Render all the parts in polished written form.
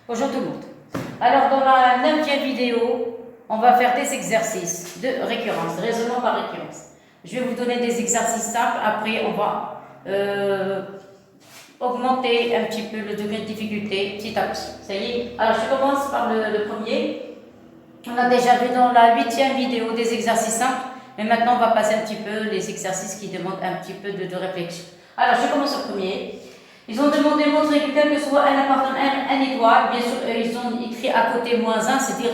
Bonjour tout le monde. Alors dans la 9e vidéo, on va faire des exercices de récurrence, raisonnement par récurrence. Je vais vous donner des exercices simples, après on va augmenter un petit peu le degré de difficulté petit à petit. Ça y est. Alors je commence par le premier. On a déjà vu dans la 8e vidéo des exercices simples, mais maintenant on va passer un petit peu les exercices qui demandent un petit peu de réflexion. Alors je commence au premier. Ils ont demandé montrer que quel que soit n appartenant à n étoile, bien sûr ils ont écrit à côté -1, c'est-à-dire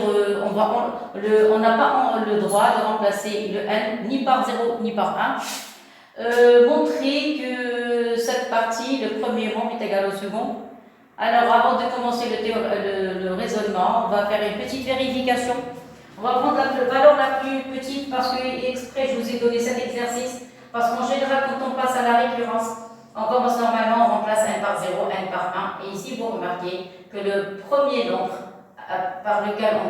on n'a pas le droit de remplacer le n ni par 0 ni par 1. Montrer que cette partie, le premier membre est égal au second. Alors avant de commencer le raisonnement, on va faire une petite vérification. On va prendre la valeur la plus petite parce que exprès je vous ai donné cet exercice, parce qu'en général quand on passe à la récurrence, on commence normalement, on remplace n par 0, n par 1, et ici vous remarquez que le premier nombre par lequel on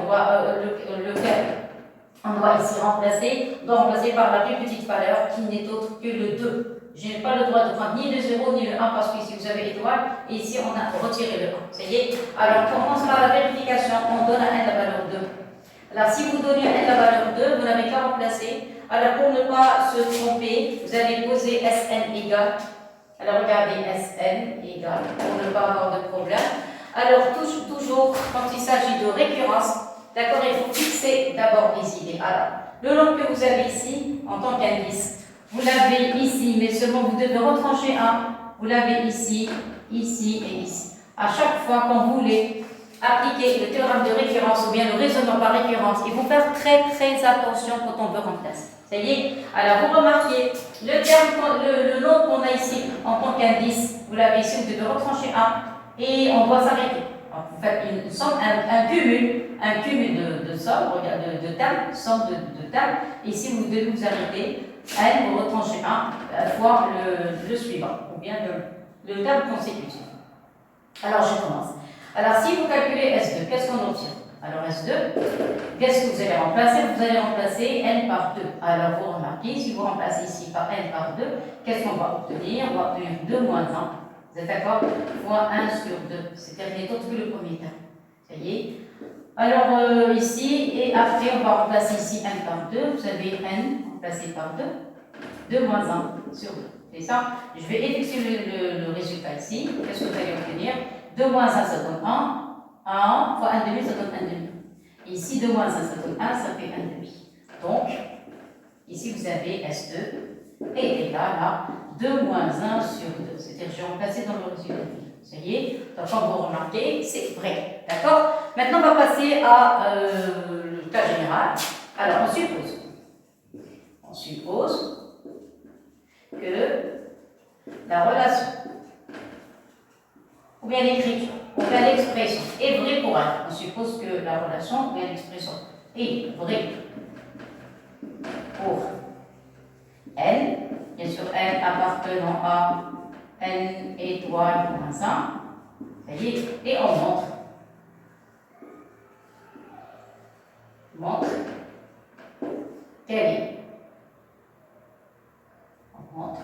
doit ici remplacer, doit remplacer par la plus petite valeur qui n'est autre que le 2. Je n'ai pas le droit de prendre ni le 0 ni le 1 parce que ici vous avez étoile, et ici on a retiré le 1. Ça y est. Alors on commence par la vérification, on donne à n la valeur 2. Alors si vous donnez à n la valeur 2, vous n'avez qu'à remplacer. Alors pour ne pas se tromper, vous allez poser Sn égale. Alors regardez Sn égale, pour ne pas avoir de problème. Alors toujours, quand il s'agit de récurrence, d'accord, il faut fixer d'abord les idées. Alors, le nombre que vous avez ici, en tant qu'indice, vous l'avez ici, mais seulement vous devez retrancher un. Vous l'avez ici, ici et ici. À chaque fois qu'on voulait appliquer le théorème de récurrence ou bien le raisonnement par récurrence, il faut faire très attention quand on veut remplacer. Ça y est. Alors vous remarquez, le nombre qu'on a ici en tant qu'indice, vous l'avez ici, vous devez retrancher un et on doit s'arrêter. Vous faites une somme, un cumul de sommes, de tables, somme de tables. Ici vous devez vous arrêter. N, vous retranchez un fois le suivant, ou bien le table consécutif. Alors je commence. Alors si vous calculez S2, qu'est-ce qu'on obtient? Alors S2, qu'est-ce que vous allez remplacer? Vous allez remplacer n par 2. Alors vous remarquez, si vous remplacez ici par n par 2, qu'est-ce qu'on va obtenir? On va obtenir 2 moins 1. Vous êtes d'accord? Fois 1 sur 2. C'est-à-dire autre que le premier terme. Ça y est. Alors ici, et après on va remplacer ici n par 2. Vous avez n remplacé par 2. 2 moins 1 sur 2. C'est ça? Je vais effectuer le résultat ici. Qu'est-ce que vous allez obtenir? 2 moins 1, ça donne 1. 1 fois 1 demi, ça donne 1 demi. Et ici, 2 moins 1, ça donne 1, ça fait 1 demi. Donc, ici, vous avez S2 est égal à 2 moins 1 sur 2. C'est-à-dire, je vais remplacer dans le résultat. Ça y est. Donc, comme vous remarquez, c'est vrai. D'accord? Maintenant, on va passer à le cas général. Alors, on suppose que la relation, ou bien l'écriture, ou bien l'expression est vraie pour n. On suppose que la relation ou bien l'expression est vraie pour n. Bien sûr, n appartenant à n étoile moins 1. Ça y est. Et on montre quelle est. On montre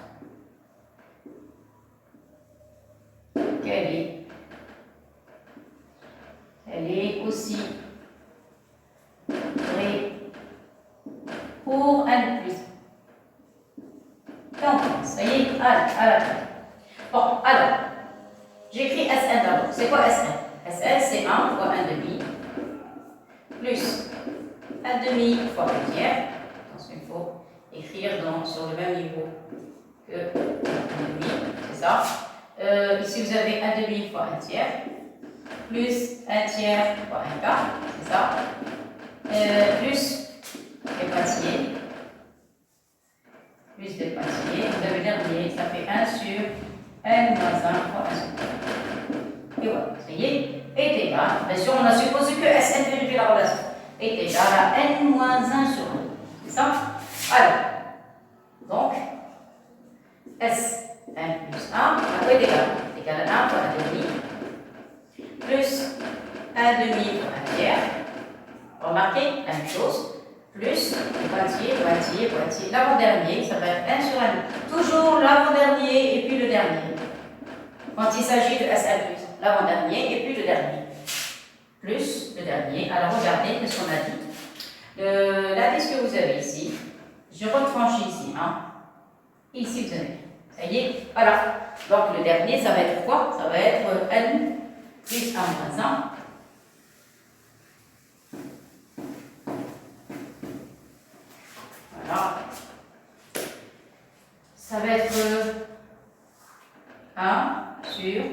qu'elle est aussi vraie pour n plus. Ça y est, à la fin. Bon, alors, j'écris Sn d'abord. C'est quoi Sn? Sn, c'est 1 fois 1 demi, plus 1 demi fois 1 tiers. Attention, il faut écrire sur le même niveau que 1 demi, c'est ça. Ici, vous avez 1 demi fois 1 tiers, plus 1 tiers fois 1 quart, c'est ça, plus les quantiers, vous avez le dernier, ça fait 1 sur n moins 1 fois 1 sur 2. Et voilà, ça y est, est égal, bien sûr, on a supposé que Sn vérifie la relation, est égal à n moins 1 sur 2, c'est ça. Alors, donc, Sn plus 1, à quoi est égal à 1 fois 1 demi, plus 1 demi fois 1 tiers. Remarquez, la même chose, plus moitié, l'avant-dernier, ça va être 1 sur 1. Toujours l'avant-dernier et puis le dernier. Quand il s'agit de Sn plus, l'avant-dernier et puis le dernier. plus le dernier. Alors regardez ce qu'on a dit. L'indice que vous avez ici, je retranche ici 1. Ici vous avez. Ça y est, voilà. Donc le dernier, ça va être quoi? Ça va être n plus 1 moins 1. Voilà. Ça va être 1 sur,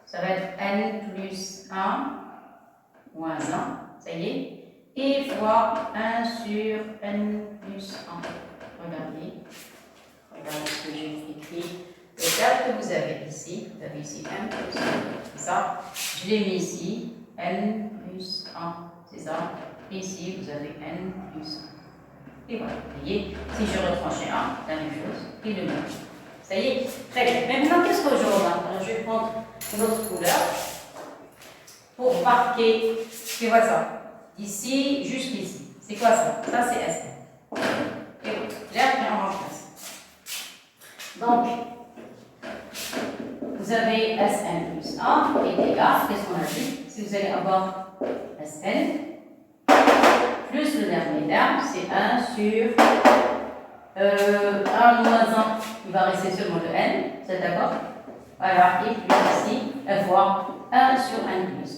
ça va être n plus 1 moins 1, ça y est, et fois 1 sur n plus 1. Regardez ce que j'ai écrit. Le terme que vous avez ici, n plus 1, c'est ça. Je l'ai mis ici, n plus 1, c'est ça. Ici, vous avez n plus 1. Et voilà, vous voyez, si je retranchais 1, la même chose, et le même. Ça y est, très bien. Maintenant, qu'est-ce que je remarque? Alors, je vais prendre une autre couleur pour marquer, c'est quoi ça? Ici, jusqu'ici. C'est quoi ça? Ça, c'est SN. Et voilà, l'air qui en remplace. Donc, vous avez Sn plus 1 est égal, qu'est-ce qu'on a dit? Si vous allez avoir Sn, plus le dernier terme, c'est 1 sur 1 moins 1, il va rester seulement le n, c'est d'accord? Voilà, et puis ici, fois 1 sur n plus.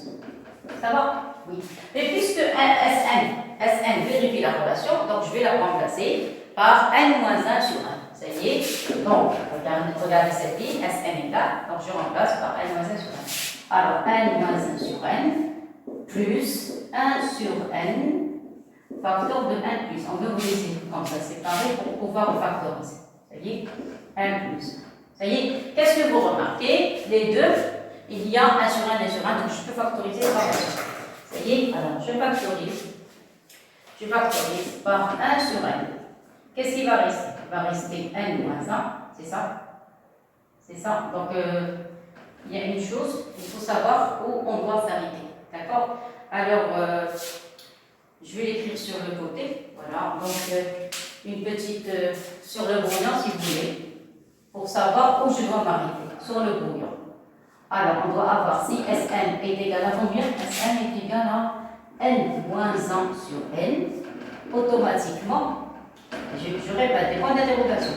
Ça va? Oui. Mais puisque Sn vérifie la relation, donc je vais la remplacer par n moins 1 sur 1. Ça y est. Donc, regardez cette ligne, Sn égale, donc je remplace par n moins 1 sur 1. Alors, n moins 1 sur n plus 1 sur n facteur de 1 plus. On veut vous laisser comme ça séparé pour pouvoir le factoriser. Ça y est, 1 plus. Ça y est, qu'est-ce que vous remarquez? Les deux, il y a 1 sur 1 sur 1, donc je peux factoriser par 1. Ça y est, alors je factorise par 1 sur n. Qu'est-ce qui va rester? Il va rester n moins 1, c'est ça? C'est ça. Donc, il y a une chose, il faut savoir où on doit s'arrêter. D'accord? Alors, je vais l'écrire sur le côté. Voilà. Donc, une petite sur le brouillon, si vous voulez, pour savoir où je dois m'arrêter. Sur le brouillon. Alors, on doit avoir si Sn est égal à combien? Sn est égal à n moins 1 sur n. Automatiquement, je répète, des points d'interrogation.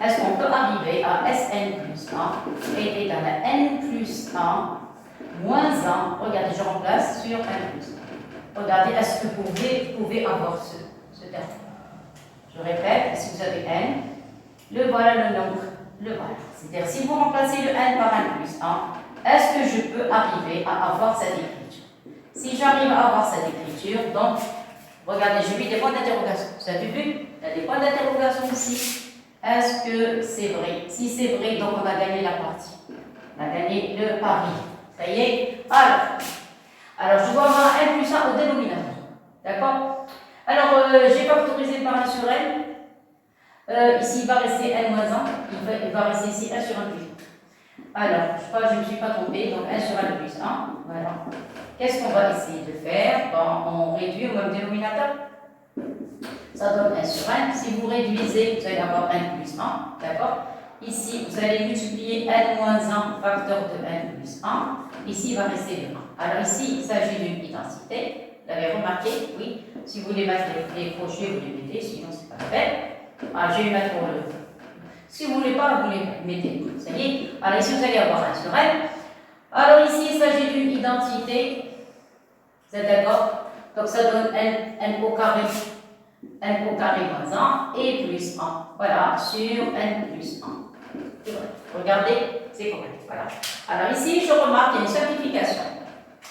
Est-ce qu'on peut arriver à Sn plus 1 est égal à n plus 1 moins 1? Regardez, je remplace sur n plus 1. Regardez, est-ce que vous pouvez avoir ce terme? Je répète, si vous avez n, le voilà le nombre, le voilà. C'est-à-dire, si vous remplacez le n par n plus 1, est-ce que je peux arriver à avoir cette écriture? Si j'arrive à avoir cette écriture, donc, regardez, j'ai mis des points d'interrogation. Vous avez vu? Il y a des points d'interrogation ici. Est-ce que c'est vrai? Si c'est vrai, donc on a gagné la partie. On a gagné le pari. Ça y est? Alors je dois avoir n plus 1 au dénominateur. D'accord? Alors, j'ai factorisé par 1 sur n. Ici, il va rester n moins 1. Il va rester ici 1 sur 1 plus 1. Alors, je crois que je ne me suis pas trompée. Donc, 1 sur 1 plus 1. Voilà. Qu'est-ce qu'on va essayer de faire? On réduit au même dénominateur. Ça donne 1 sur 1. Si vous réduisez, vous allez avoir n plus 1. D'accord? Ici, vous allez multiplier n moins 1 facteur de n plus 1. Ici, il va rester le 1. Alors ici, il s'agit d'une identité. Vous l'avez remarqué? Oui. Si vous voulez mettre les crochets, vous les mettez. Sinon, c'est pas la peine. Je vais mettre le... Si vous ne voulez pas, vous les mettez. Ça y est. Alors ici, vous allez avoir 1 sur n. Alors ici, il s'agit d'une identité. Vous êtes d'accord? Donc ça donne n au carré moins 1 et plus 1. Voilà, sur n plus 1. Et voilà. Regardez, c'est correct. Voilà. Alors ici, je remarque qu'il y a une simplification.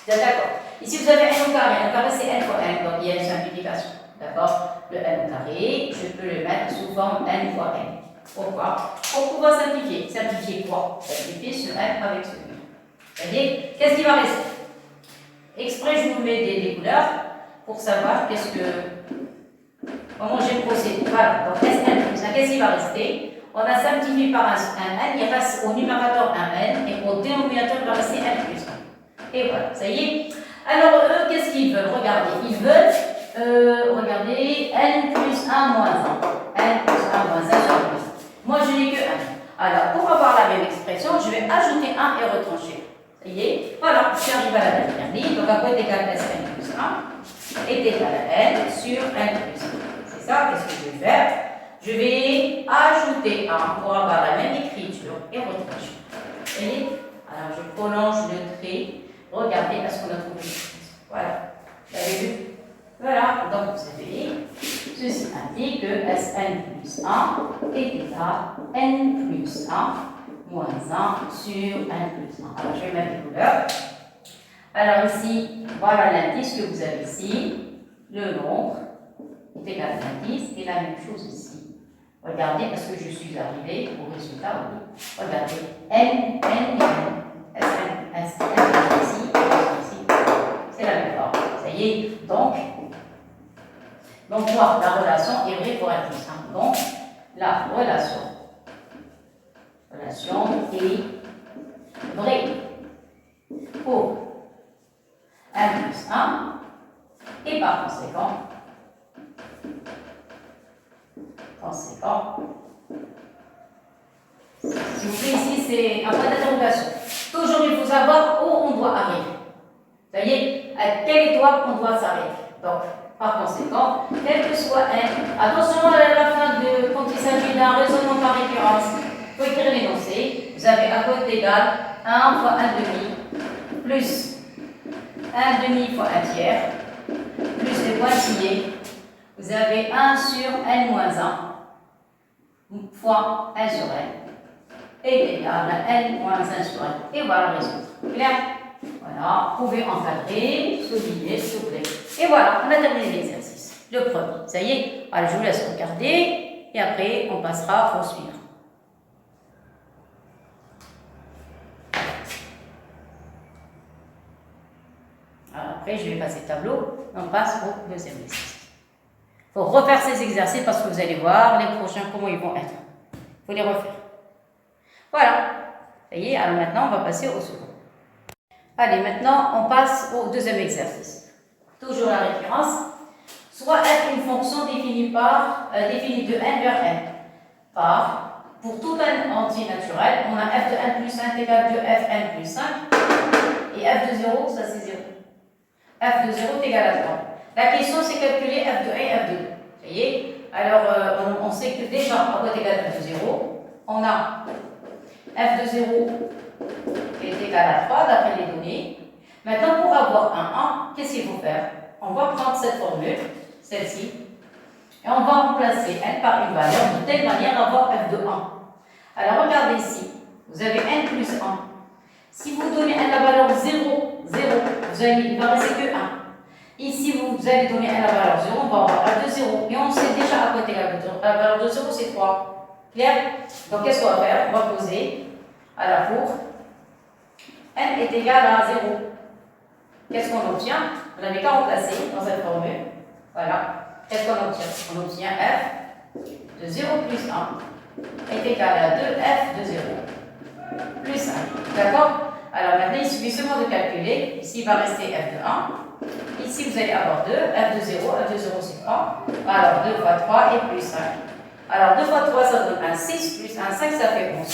Vous êtes d'accord? Ici, vous avez n au carré c'est n fois n, donc il y a une simplification. D'accord? Le n au carré, je peux le mettre sous forme n fois n. Pourquoi? Pour pouvoir simplifier. Simplifier quoi? Simplifier ce n avec ce n. Vous voyez? Qu'est-ce qui va rester? Exprès, je vous mets des couleurs pour savoir comment j'ai procédé. Voilà, donc Sn plus 1, qu'est-ce qui va rester? On a simplifié par un n, il reste au numérateur un n, et au dénominateur, il va rester n plus 1. Et voilà, ça y est. Alors, eux, qu'est-ce qu'ils veulent? Regardez, ils veulent, regardez, n plus 1 moins 1. n plus 1 moins 1 sur plus 1. Moi, je n'ai que 1. Alors, pour avoir la même expression, je vais ajouter 1 et retrancher. Ça y est, voilà, j'arrive à la dernière ligne. Donc, à quoi est égal Sn plus 1 est égal à n sur n plus 1. C'est ça, qu'est-ce que je vais faire? Je vais ajouter 1 pour avoir la même écriture et retrait. Vous voyez? Alors, je prolonge le trait. Regardez à ce qu'on a trouvé. Voilà. Vous avez vu? Voilà. Donc, vous savez, ceci indique que Sn plus 1 est égal à n plus 1 moins 1 sur n plus 1. Alors, je vais mettre les couleurs. Alors, ici, voilà l'indice que vous avez ici. Le nombre est égal à l'indice et la même chose ici. Regardez, est-ce que je suis arrivé au résultat? Oui. Regardez. N, N, N, S, N, ici, ici. C'est la même forme. Ça y est. Donc moi, la relation est vraie pour n plus 1. Donc, la relation est vraie pour n plus 1 et par conséquent, s'il vous plaît, ici c'est un point d'interrogation. Toujours il faut savoir où on doit arriver. Vous voyez, à quelle étoile on doit s'arrêter. Donc, par conséquent, quel que soit n, attention à la fin quand il s'agit d'un raisonnement par récurrence, il faut écrire l'énoncé. Vous avez à côté égal 1 fois 1 demi plus 1 demi fois 1 tiers plus les pointillés. Vous avez 1 sur n moins 1 fois 1 sur n est égal à n moins 1 sur n. Et voilà le résultat. Clair? Voilà, vous pouvez encadrer, souligner, s'il vous plaît. Et voilà, on a terminé l'exercice. Le premier. Ça y est. Alors, je vous laisse regarder et après, on passera au suivant. Alors, après, je vais passer le tableau. On passe au deuxième exercice. Il faut refaire ces exercices parce que vous allez voir les prochains, comment ils vont être. Il faut les refaire. Voilà. Ça y est, alors maintenant, on va passer au second. Allez, maintenant, on passe au deuxième exercice. Toujours la référence. Soit f une fonction définie de n vers n. Pour tout n entier naturel, on a f de n plus 1 est égal de fn plus 5. Et f de 0, ça c'est 0. F de 0 est égal à 3. La question, c'est calculer f de 1 et f de 2. Vous voyez? Alors, on sait que déjà, à quoi est égal à f de 0, on a f de 0 est égal à 3 d'après les données. Maintenant, pour avoir un 1, qu'est-ce qu'il faut faire? On va prendre cette formule, celle-ci, et on va remplacer n par une valeur de telle manière à avoir f de 1. Alors, regardez ici, vous avez n plus 1. Si vous donnez n la valeur 0, 0, il ne va rester que 1. Ici, vous allez donner n la valeur 0, on va avoir f de 0. Et on sait déjà à côté la valeur de 0, c'est 3. Clair? Donc, qu'est-ce qu'on va faire? On va poser à la pour n est égal à 0. Qu'est-ce qu'on obtient? Vous n'avez qu'à remplacer dans cette formule. Voilà. Qu'est-ce qu'on obtient? On obtient f de 0 plus 1 est égal à 2f de 0 plus 5. D'accord? Alors maintenant, il suffit seulement de calculer. Ici, il va rester f de 1. Ici, vous allez avoir 2, f de 0. F de 0, c'est 3. Alors, 2 fois 3 et plus 5. Alors, 2 fois 3, ça donne un 6, plus un 5, ça fait 11.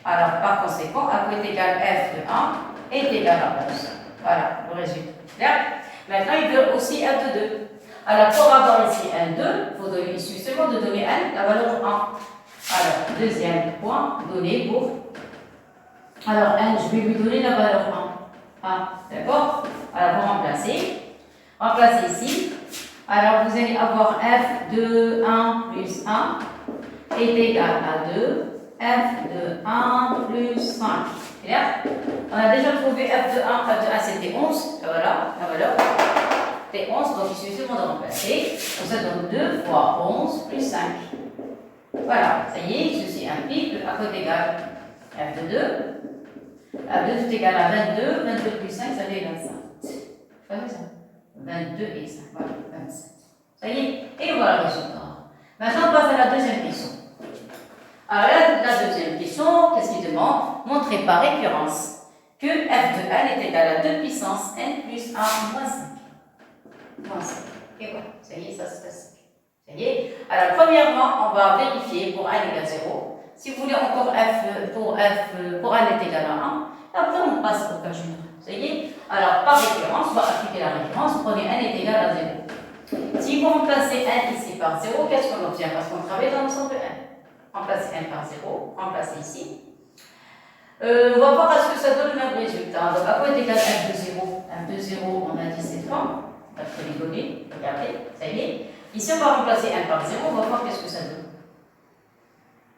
Alors, par conséquent, a est égal f de 1 est égal à 11. Voilà, le résultat. Clair? Maintenant, il veut aussi f de 2. Alors, pour avoir ici un 2, il suffit seulement de donner n, la valeur 1. Alors, deuxième point, donné pour. Alors, n, je vais lui donner la valeur 1. D'accord? Alors, pour remplacer. Remplacer ici. Alors, vous allez avoir f de 1 plus 1 est égal à 2. F de 1 plus 5. Clair? On a déjà trouvé f de 1 c'était 11. Voilà, la valeur. C'était 11, donc il suffit seulement de remplacer. Donc ça donne 2 fois 11 plus 5. Voilà, ça y est, ceci implique que à côté égal f de 2. F de 2 est égal à 22. 22 plus 5, ça fait 27. Comme ça. 22 et 5. Voilà, 27. Ça y est, et voilà le résultat. Maintenant, on passe à la deuxième question. Alors la deuxième question, qu'est-ce qu'il demande? Montrer par récurrence que f de n est égal à 2 puissance n plus 1 moins 5. Moins 5. Et voilà, ça y est, ça c'est facile. Ça y est. Alors premièrement, on va vérifier pour n égale 0. Si vous voulez encore pour n est égal à 1, Après, on passe au cas général. Vous voyez? Alors, par référence, on va appliquer la référence. Vous prenez n est égal à 0. Si vous remplacez n ici par 0, qu'est-ce qu'on obtient? Parce qu'on travaille dans l'ensemble n. Remplacez n par 0, remplacez ici. On va voir est-ce que ça donne le même résultat. Donc, à quoi est égal f de 0? F de 0, on a dit cette forme. D'après les données, regardez, ça y est. Ici, on va remplacer 1 par 0, on va voir qu'est-ce que ça donne.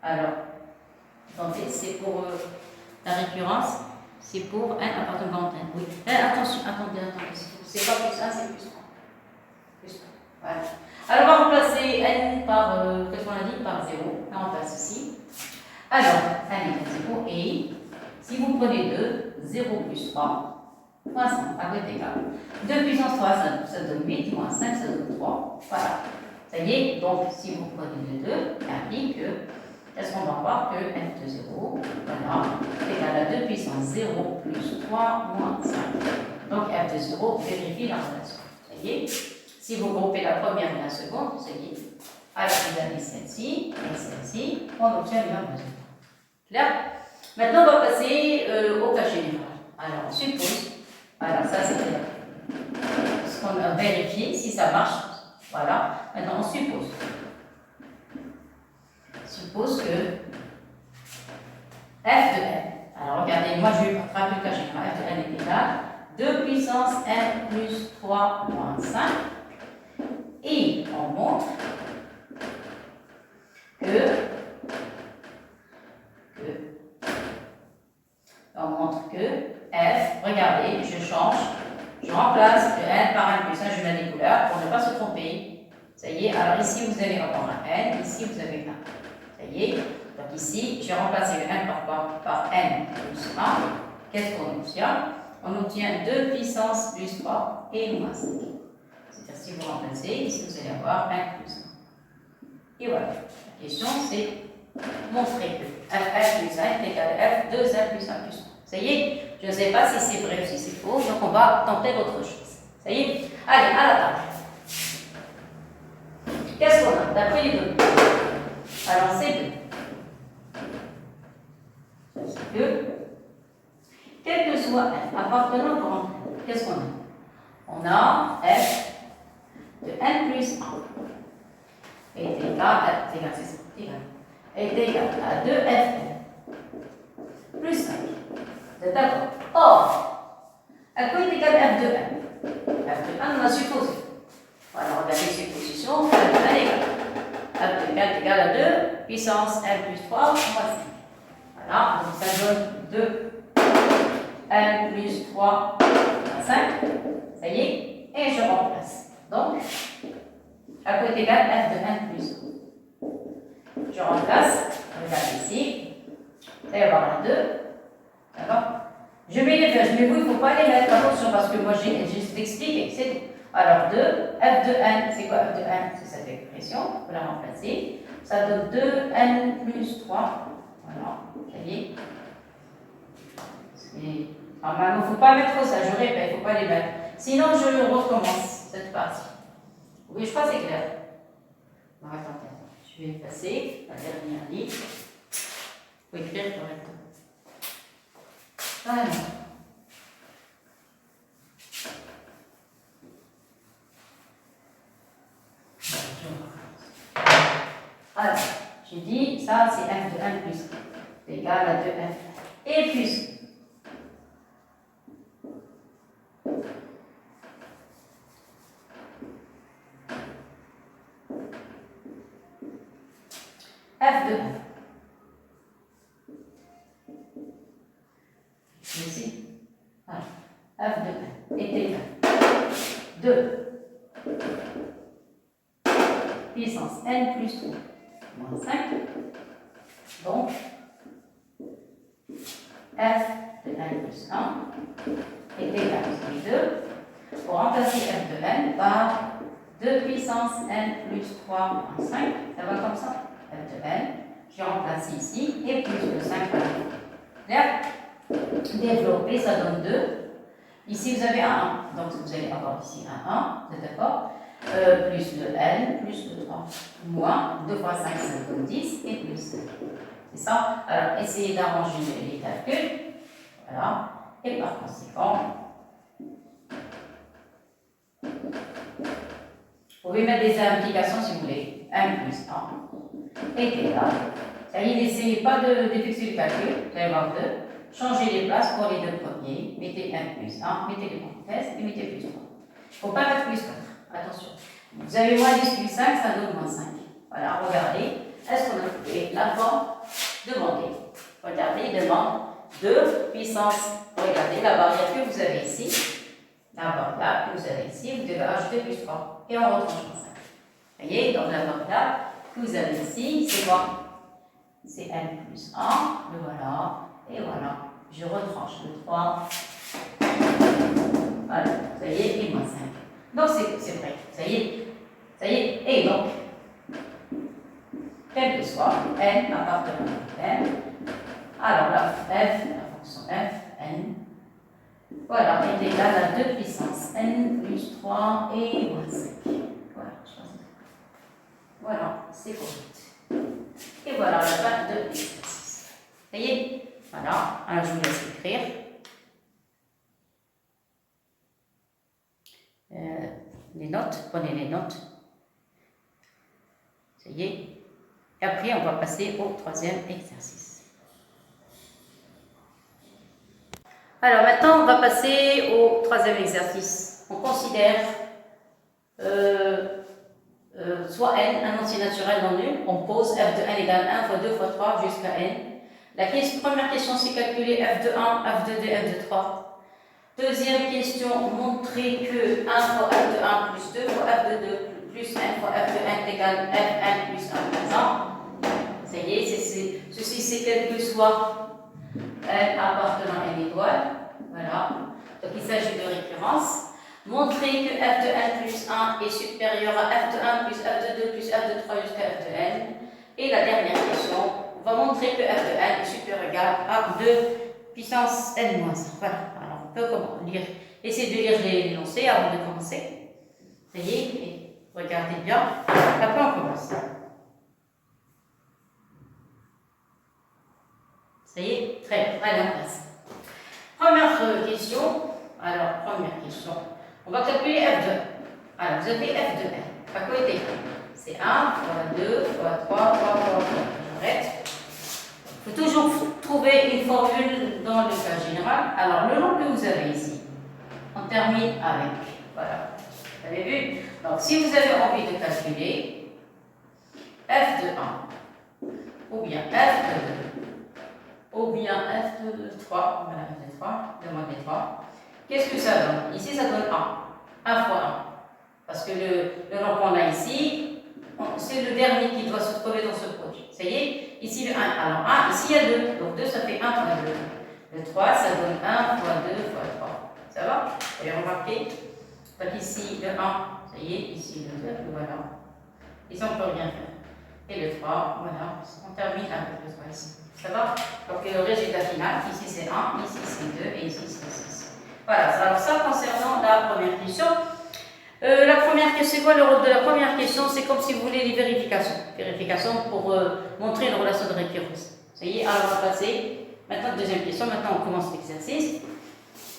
Alors, attendez, c'est pour la récurrence, c'est pour 1 appartenant à n. Oui. Attention, attendez, c'est pas plus 1, c'est plus 3. Plus 3. Voilà. Alors, on va remplacer n par, qu'est-ce qu'on a dit? Par 0. Là, on passe ici. Alors, n égale 0 et si vous prenez 2, 0 plus 3, moins 5, à quoi est égal? 2 puissance 3, ça donne 8, moins 5, ça donne 3. Voilà. Ça y est, donc si vous prenez le 2, ça implique que, est-ce qu'on va voir que f de 0, voilà, est égal à 2 puissance 0 plus 3 moins 5. Donc f de 0 vérifie la relation. Ça y est, si vous groupez la première et la seconde, ça y est, alors vous avez celle-ci et celle-ci, on obtient le même résultat. Clair? Maintenant, on va passer au cas général. Alors, on suppose, voilà, ça c'est ce qu'on a vérifié, si ça marche. Voilà. Maintenant, on suppose. Suppose que f de n. Alors, regardez, moi je vais faire le cas général. F de n est égal 2 puissance n plus 3 moins 5. Et on montre que f, regardez, je change, je remplace le n par n plus 1, je mets des couleurs pour ne pas se tromper. Ça y est, alors ici vous allez avoir un n, ici vous avez un. Ça y est, donc ici j'ai remplacé le n par n plus 1. Qu'est-ce qu'on obtient? On obtient 2 puissance plus 3 et moins 5. C'est-à-dire si vous remplacez, ici vous allez avoir 1 plus 1. Et voilà, la question c'est montrer que f plus 1 est égal à f 2n plus 1 plus 3. Ça y est, je ne sais pas si c'est vrai ou si c'est faux, donc on va tenter autre chose. Ça y est, allez, à la table. Qu'est-ce qu'on a d'après les données? Alors, c'est que, quel que soit n appartenant au grand n, qu'est-ce qu'on a? On a f de n plus 1 est égal à 2fn plus 5. Vous êtes d'accord? Or, à quoi est égal f de n? F de n, on a supposé. Voilà, on a des suppositions, f de n égale. F de n est égal à 2 puissance n plus 3 moins 5. Voilà, donc ça donne 2 n plus 3 moins 5. Ça y est, et je remplace. Donc, à quoi est égal f de n plus 1? Je remplace, regarde ici, il va y avoir un 2. D'accord? Je vais les faire, mais vous, il ne faut pas les mettre, attention, parce que moi j'ai juste expliqué, c'est tout. Alors 2, f de n, c'est quoi f de n? C'est cette expression, vous la remplacer. Ça donne 2n plus 3. Voilà, ça y est. Normalement, il ne faut pas mettre ça, je répète, il ne faut pas les mettre. Sinon, je recommence cette partie. Oui, je crois que c'est clair. Non, attendez, je vais effacer la dernière ligne. Il faut écrire correctement. Voilà. Alors, j'ai dit, ça c'est f de 1 plus 1, égal à 2f. Et plus f de 1. Ici, voilà. F de 1 est égal à 2 puissance n plus 3 moins 5. Donc, f de n plus 1 est égal à 2. Pour remplacer f de n par 2 puissance n plus 3 moins 5, ça va comme ça. F de n, je remplace ici, et plus le 5 par 2. Clair? Développer, ça donne 2. Ici, vous avez un 1. Donc, vous allez avoir ici un 1, vous êtes d'accord? Plus le n, plus le 3. Moins 2 fois 5, ça donne 10, et plus 5. C'est ça? Alors, essayez d'arranger les calculs. Voilà. Et par conséquent, vous pouvez mettre des implications si vous voulez. 1 plus 1 est égal. Ça y est, n'essayez pas d'effectuer le calcul. Vous allez voir 2. Changez les places pour les deux premiers. Mettez 1 plus 1, mettez les parenthèses et mettez plus 3. Il ne faut pas mettre plus 4. Attention. Vous avez moins 10 plus 5, ça donne moins 5. Voilà, regardez. Est-ce qu'on a trouvé la forme demandée? Regardez, il demande 2 puissance. Regardez la barrière que vous avez ici. La barrière que vous avez ici, vous devez ajouter plus 3. Et on retranche moins 5. Vous voyez, donc la barrière que vous avez ici, c'est quoi? C'est n plus 1. Le voilà. Et voilà. Je retranche le 3. Voilà. Vous voyez, et moins 5. Donc c'est vrai. Ça y est. Ça y est. Et donc, quel que soit n appartenant à n, alors la f, la fonction f, n, voilà, est égale à 2 puissance n plus 3 et moins 5. Voilà, voilà, c'est correct. Et voilà la fin de l'exercice. Ça y est. Voilà, alors je vous laisse écrire. Les notes, prenez les notes. Ça y est. Et après, on va passer au troisième exercice. Alors maintenant, on va passer au troisième exercice. On considère soit n, un entier naturel non nul. On pose f de n égale 1 fois 2 fois 3 jusqu'à n. La première question, c'est calculer f de 1, f de 2, f de 3. Deuxième question, montrer que 1 fois f de 1 plus 2 fois f de 2 plus n fois f de n est égal fn plus 1 plus 1. Ça y est, ceci c'est quel que soit n appartenant à n étoile. Voilà. Donc il s'agit de récurrence. Montrer que f de n plus 1 est supérieur à f de 1 plus f de 2 plus f de 3 jusqu'à f de n. Et la dernière question, on va montrer que f de n est supérieur ou égal à 2 puissance n moins 1. Voilà. Alors on peut lire, essayer de lire l'énoncé avant de commencer. Ça y est, et regardez bien. Après on commence. Ça y est, très bien, allez, on passe. Première question. Alors, première question. On va calculer f de 1. Alors, vous avez f de n. À côté, c'est 1 fois 2 fois 3 fois 3 fois 3. J'arrête. Il faut toujours trouver une formule dans le cas général. Alors, le nombre que vous avez ici, on termine avec. Voilà. Vous avez vu? Donc, si vous avez envie de calculer f de 1 ou bien f de 2, ou bien f de 3, voilà, f de 3, demandez 3. Qu'est-ce que ça donne? Ici, ça donne 1. 1 fois 1. Parce que le nombre qu'on a ici, c'est le dernier qui doit se trouver dans ce produit. Ça y est? Ici, le 1. Alors, 1, ici, il y a 2. Donc, 2, ça fait 1 fois 2. Le 3, ça donne 1 fois 2 fois 3. Ça va? Vous avez remarqué? Donc, ici, le 1, ça y est. Ici, le 2, voilà. Ici, on ne peut rien faire. Et le 3, voilà. On termine avec le 3 ici. Ça va? Donc le résultat final, ici c'est 1, ici c'est 2 et ici c'est 6. Voilà, alors ça concernant la première question. La première question, c'est quoi le rôle de la première question? C'est comme si vous voulez les vérifications. Vérifications pour montrer une relation de récurrence. Ça y est, alors on va passer. Maintenant, deuxième question, maintenant on commence l'exercice.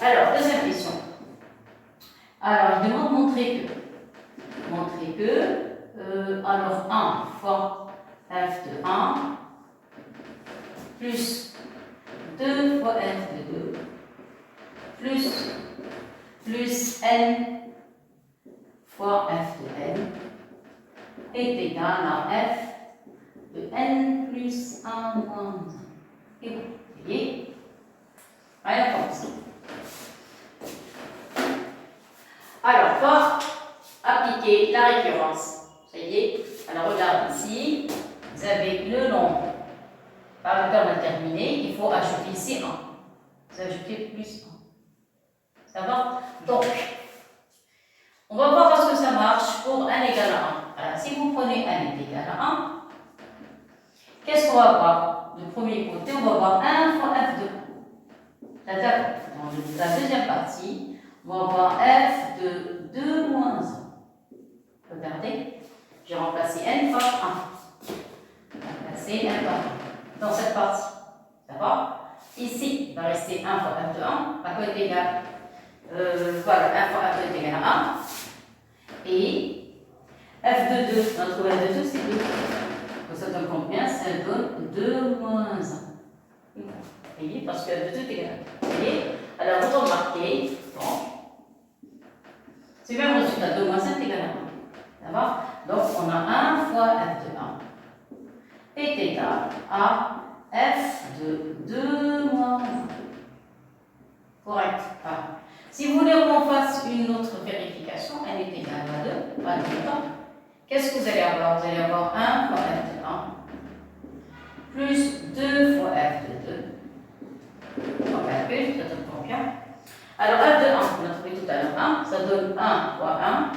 Alors, deuxième question. Alors, il demande montrer que, alors 1 fois f de 1 plus 2 fois f de 2 plus n fois f de n est égal à f de n plus 1 moins 1. Et vous voyez, allez, on commence. Alors, on va appliquer la récurrence. Ça y est, alors regarde ici, vous avez le nombre par le terme indéterminé, il faut ajouter ici 1. Vous ajoutez plus 1. Ça va? Donc, on va voir parce que ça marche pour n égale à 1. Alors, si vous prenez n est égal à 1, qu'est-ce qu'on va voir? Du premier côté, on va voir 1 fois f de 1. Dans la deuxième partie, on va voir f de 2 moins 1. Regardez, j'ai remplacé n par 1. Remplacé n par 1. Dans cette partie. Ça va? Ici, il va rester 1 fois f de 1. À quoi est égal voilà, 1 fois f de est égal à 1. Et f de 2, on a trouvé f de 2, c'est 2. Donc ça donne combien? Ça donne 2 moins 1. Vous voyez, parce que f de 2 est égal à 2. Vous voyez? Alors vous remarquez, bon, c'est même résultat 2 moins 1 est égal à 1. D'accord? Donc on a 1 fois f de 1 est égal à f de 2 moins 1. Correct. Voilà. Si vous voulez qu'on fasse une autre vérification, elle est égale à 2, pas de temps. Qu'est-ce que vous allez avoir? Vous allez avoir 1 fois f de 1 plus 2 fois f de 2. On calcule, ça donne combien? Alors f de 1, on a trouvé tout à l'heure 1, ça donne 1 fois 1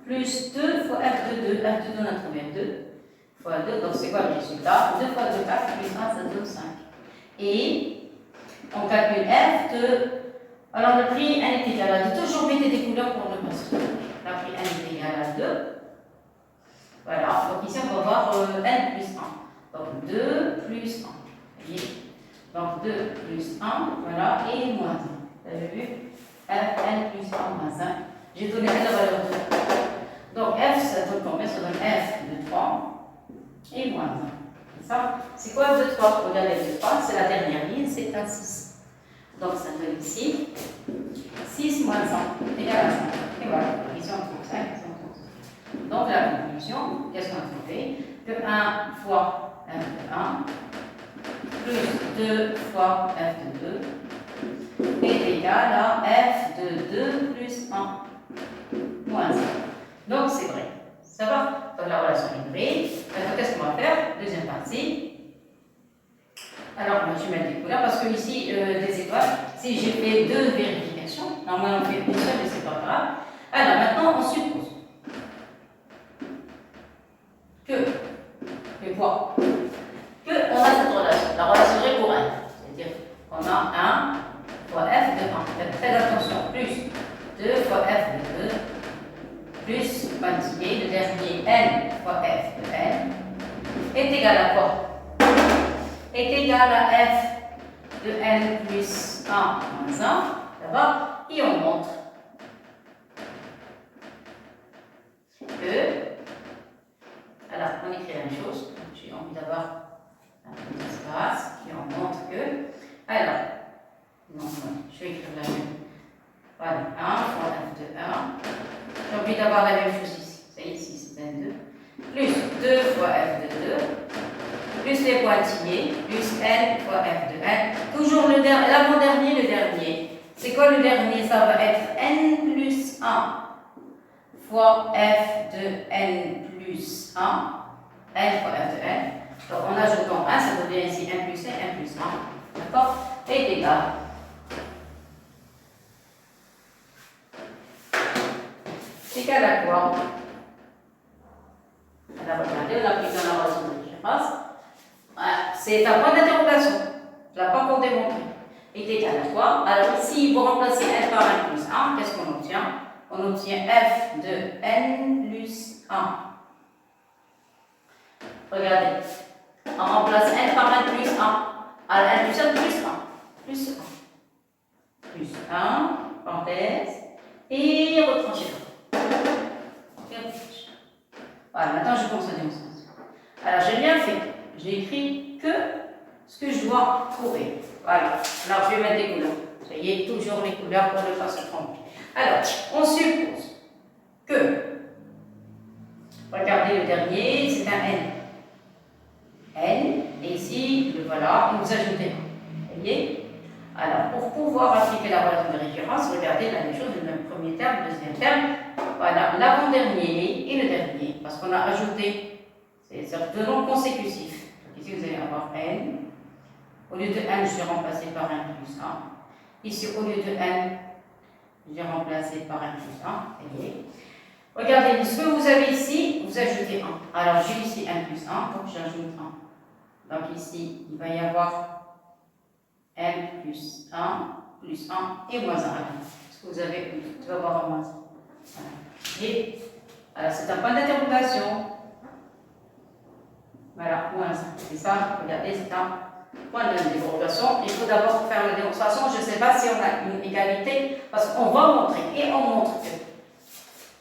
plus 2 fois f de 2. F de 2, on a trouvé 2 fois 2, donc c'est quoi le résultat? 2 fois 2, f plus 1, ça donne 5. Et on calcule f de. Alors le prix n est égal à 2. Toujours mettez des couleurs pour ne pas se tromper. Le prix n est égal à 2. Voilà, donc ici on va voir n plus 1. Donc 2 plus 1. Vous voyez? Donc 2 plus 1, voilà, et moins 1. Vous avez vu? F, n plus 1 moins 1. J'ai donné la valeur de. Donc f, ça donne combien? Ça donne f de 3 et moins 1. C'est ça? C'est quoi f de 3? Regardez f de 3, c'est la dernière ligne, c'est un 6. Donc ça donne ici 6 moins 1 égale à 5. Et voilà, ici on trouve 5, ici on trouve 5. Donc la conclusion, qu'est-ce qu'on a trouvé? Que 1 fois f de 1 plus 2 fois f de 2 est égal à f de 2 plus 1 moins 1. Donc c'est vrai. Ça va? Donc la relation est vraie. Maintenant, qu'est-ce qu'on va faire? Deuxième partie. Alors, je vais mettre des couleurs parce que ici, des étoiles, si j'ai fait 2 vérifications, normalement on fait une seule et c'est pas grave. Alors, maintenant, on suppose que quoi? Que on a cette relation, la relation récurrente. C'est-à-dire qu'on a 1 fois f de 1. Faites très attention, plus 2 fois f de 2, plus quantifié, le dernier n fois f de n, est égal à quoi? Est égal à f de n plus 1 moins 1, d'abord, et on montre que, alors on écrit la même chose, j'ai envie d'avoir un peu d'espace, et on montre que, alors, non, je vais écrire la même, voilà, 1 fois f de 1, j'ai envie d'avoir la même chose ici, ça y est, ici c'est n2, plus 2 fois f de 2, plus les pointillés, plus n fois f de n. Toujours l'avant-dernier, le dernier. C'est quoi le dernier? Ça va être n plus 1 fois f de n plus 1. n fois f de n. Donc en ajoutant 1, ça devient ici n plus 1, n plus 1. D'accord? Est égal. C'est égal à quoi? Alors regardez, on a pris dans la relation de référence. C'est un point d'interrogation. Je ne l'ai pas encore démontré. Est égal à quoi? Alors ici, vous remplacez n par n plus 1, qu'est-ce qu'on obtient? On obtient f de n plus 1. Regardez. On remplace n par n plus 1. Alors n plus 1 plus 1. Plus 1. Plus 1, parenthèse, et retrancher. Voilà, maintenant je pense à démonstration. Alors j'ai bien fait. J'ai écrit que ce que je dois trouver. Voilà. Alors je vais mettre des couleurs. Ça y est, toujours les couleurs pour ne pas se tromper. Alors, on suppose que, regardez le dernier, c'est un n. N, et ici, le voilà, et vous ajoutez 1. Vous voyez? Alors, pour pouvoir appliquer la relation de référence, regardez la même chose, le premier terme, le deuxième terme. Voilà, l'avant-dernier et le dernier, parce qu'on a ajouté, c'est deux noms consécutifs. Donc ici, vous allez avoir n. Au lieu de n, je vais remplacer par n plus 1. Ici, au lieu de n, je vais remplacer par n plus 1. Vous voyez? Regardez, ce que vous avez ici, vous ajoutez 1. Alors, j'ai ici n plus 1, donc j'ajoute 1. Donc ici, il va y avoir n plus 1 et moins 1. Ce que vous avez, tu vas avoir un moins 1. Voilà. Et alors, c'est un point d'interrogation. Voilà, moins 1. C'est ça, regardez, c'est un point de démonstration. Il faut d'abord faire la démonstration. Je ne sais pas si on a une égalité, parce qu'on va montrer, et on montre que.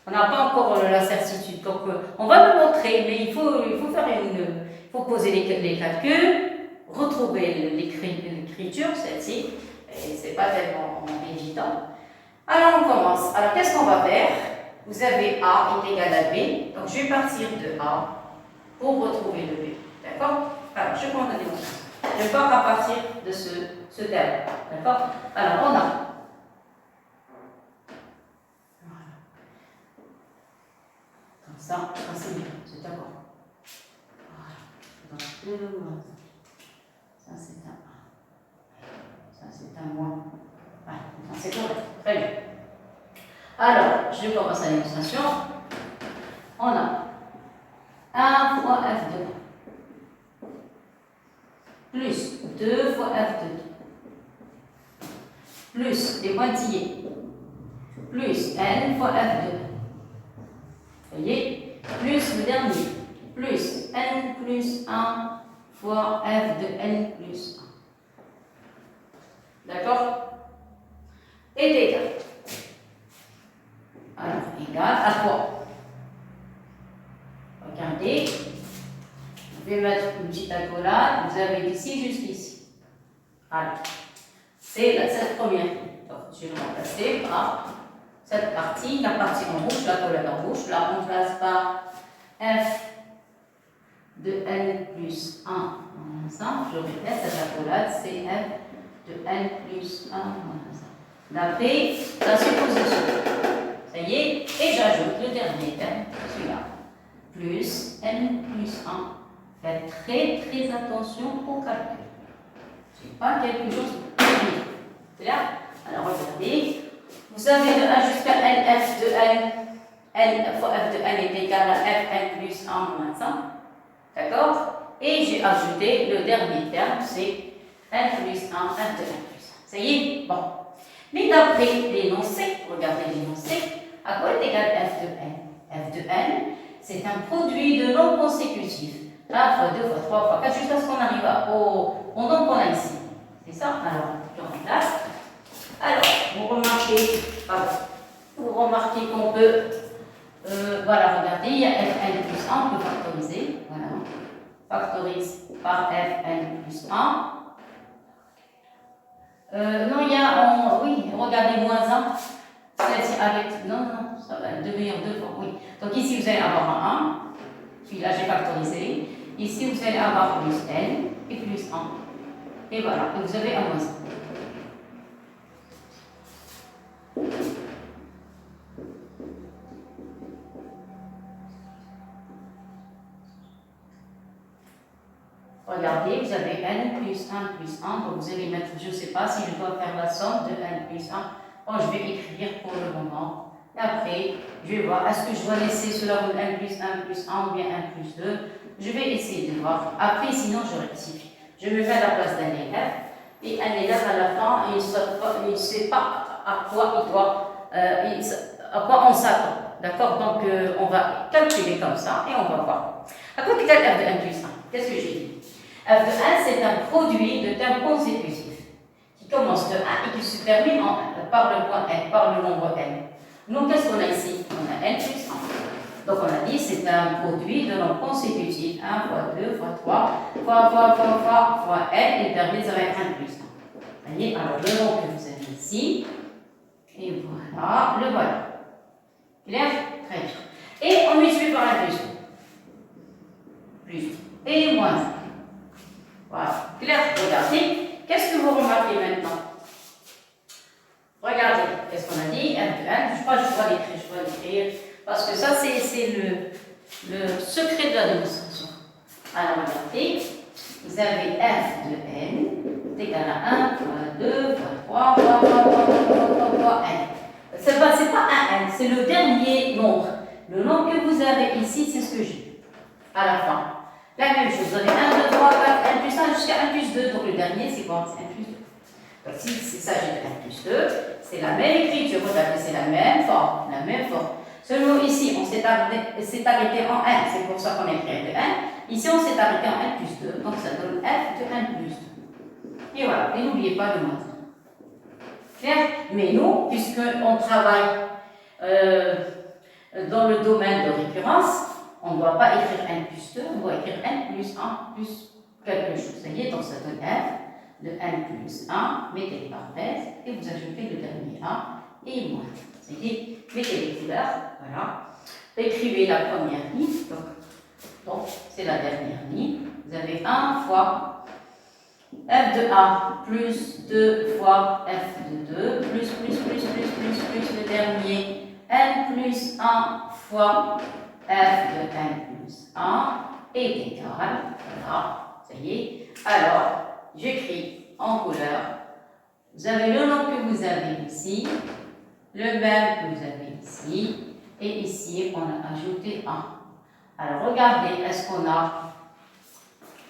On n'a pas encore la certitude. Donc, on va le montrer, mais il faut faire il faut poser les calculs, retrouver l'écriture, celle-ci, et c'est pas tellement évident. Alors, on commence. Alors, qu'est-ce qu'on va faire? Vous avez A est égal à B, donc je vais partir de A pour retrouver le B. D'accord? Alors, je prends la démonstration. Je pars à partir de ce terme. D'accord? Alors, on a. Voilà. Comme ça c'est bien. C'est d'accord. Voilà. Ça, c'est un A. Ça, c'est un moins. Voilà. C'est correct. Très bien. Alors, je commence la démonstration. On a 1 fois F2 plus 2 fois F2 plus des pointillés plus N fois F2. Vous voyez? Plus le dernier plus N plus 1 fois F de N plus 1. D'accord? Est égal. Alors, égal à quoi? Regardez. Je vais mettre une petite accolade. Vous avez d'ici jusqu'ici. Alors, c'est cette première ligne. Donc, je vais le remplacer par cette partie, la partie en rouge, l'accolade en rouge. Je la remplace par F de N plus 1 moins 1. Je répète, cette accolade, c'est F de N plus 1 moins 1. D'après la supposition. Ça y est, et j'ajoute le dernier terme, celui-là, plus N plus 1. Faites très attention au calcul. Ce n'est pas quelque chose de technique. C'est là? Alors regardez, vous avez de 1 jusqu'à N, F de N fois F de N est égal à F N plus 1 moins 1. D'accord? Et j'ai ajouté le dernier terme, c'est N plus 1, F de N plus 1. Ça y est? Bon. Mais d'après l'énoncé, regardez l'énoncé, à quoi est égal F de N? F de N, c'est un produit de nombres consécutifs. 1 fois 2 fois 3 fois 4, jusqu'à ce qu'on arrive au nombre qu'on a ici. C'est ça? Alors, je remplace. Alors, vous remarquez qu'on peut, voilà, regardez, il y a Fn plus 1, on peut factoriser. Voilà. Factorise par Fn plus 1. Non, il y a, oui, regardez, moins 1. C'est avec, non, ça va devenir 2 fois, oui. Donc ici, vous allez avoir un 1. Celui-là, j'ai factorisé. Ici, vous allez avoir plus n et plus 1. Et voilà, et vous avez un moins 1. Regardez, vous avez n plus 1 plus 1. Donc vous allez mettre, je ne sais pas si je dois faire la somme de n plus 1. Bon, je vais écrire pour le moment. Et après, je vais voir, est-ce que je dois laisser cela comme n plus 1 plus 1 ou bien 1 plus 2. Je vais essayer de voir. Après, sinon, je rectifie. Je me mets à la place d'un élève. Et un élève, à la fin, il ne sait pas à quoi il doit, à quoi on s'attend. D'accord? Donc, on va calculer comme ça et on va voir. À quoi est égal f de n plus 1? Qu'est-ce que j'ai dit? F de 1, c'est un produit de termes consécutifs qui commence de 1 et qui se termine par le point n, par le nombre n. Donc, qu'est-ce qu'on a ici? On a n plus 1. Donc, on a dit c'est un produit de nombres consécutifs. 1 fois 2 fois 3 fois n et termine avec 1 plus 1. Vous voyez? Alors, le nombre que vous avez ici, et voilà, le voilà. Clair? Très bien. Et on multiplie par 1 plus 2. Plus. Et moins 1. Voilà. Clair? Regardez. Qu'est-ce que vous remarquez maintenant? Regardez. Qu'est-ce qu'on a dit? F de 1. Je crois que je dois l'écrire. Parce que ça, c'est le secret de la démonstration. Alors, regardez. Vous avez F de n est égal à 1 fois 2 fois 3 fois n. Ce n'est pas un n, c'est le dernier nombre. Le nombre que vous avez ici, c'est ce que j'ai. À la fin. La même chose. Vous avez 1, 2, 3, 4, 1 plus 1 jusqu'à 1 plus 2. Donc, le dernier, c'est quoi? C'est 1 plus 2. Donc, s'il s'agit de 1 plus 2, c'est la même écriture. Regardez, c'est la même forme. La même forme. Seulement ici, on s'est arrêté en 1, c'est pour ça qu'on a écrit F de 1. Ici, on s'est arrêté en 1 plus 2, donc ça donne F de 1 plus 2. Et voilà, et n'oubliez pas le moins 1. Clair? Mais nous, puisqu'on travaille dans le domaine de récurrence, on ne doit pas écrire n plus 2, on doit écrire n plus 1 plus quelque chose. Ça y est, donc ça donne f de n plus 1, mettez les parenthèses, et vous ajoutez le dernier 1 et moins. Ça y est, mettez les couleurs, voilà. Écrivez la première ligne, donc c'est la dernière ligne. Vous avez 1 fois f de 1 plus 2 fois f de 2 plus le dernier n plus 1 fois f de n plus 1 est égal, voilà, ça y est. Alors, j'écris en couleur, vous avez le nom que vous avez ici, le même que vous avez ici, et ici on a ajouté 1. Alors regardez, est-ce qu'on a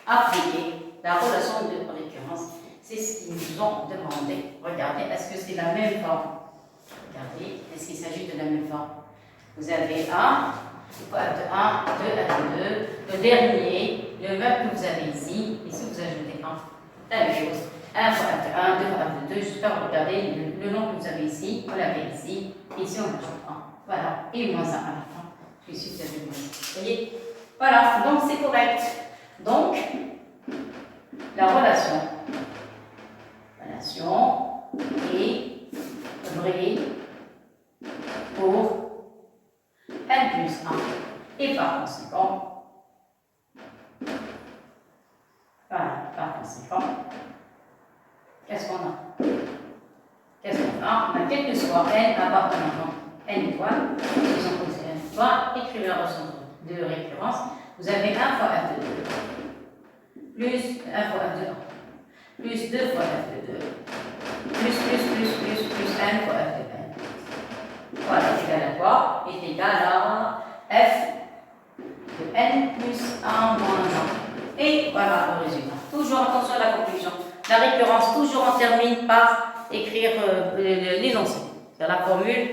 appliqué la relation de récurrence? C'est ce qu'ils nous ont demandé. Regardez, est-ce que c'est la même forme? Regardez, est-ce qu'il s'agit de la même forme? Vous avez 1, fois f de 1, 2, f de 2, le dernier, le même que vous avez ici, ici vous ajoutez 1. La même chose, 1 fois f de 1, 2 fois f de 2, jusqu'à regarder le nom que vous avez ici, vous l'avez ici, ici on ajoute 1. Voilà, et moins 1 à la fin. Ici vous avez moins 1. Vous voyez? Voilà, donc c'est correct. Donc, la relation est vraie pour n plus 1. Et par conséquent, qu'est-ce qu'on a? On a quel que soit n appartenant n étoile, ils sont posés n étoile, écrivez la relation de récurrence. Vous avez 1 fois f de 2, plus 1 fois f de 1, plus 2 fois f de 2, plus n fois f de n. Voilà, est égal à quoi? Est égal à f de n plus 1 moins 1. Et voilà le résultat. Toujours attention à la conclusion. La récurrence, toujours on termine par écrire l'énoncé. C'est la formule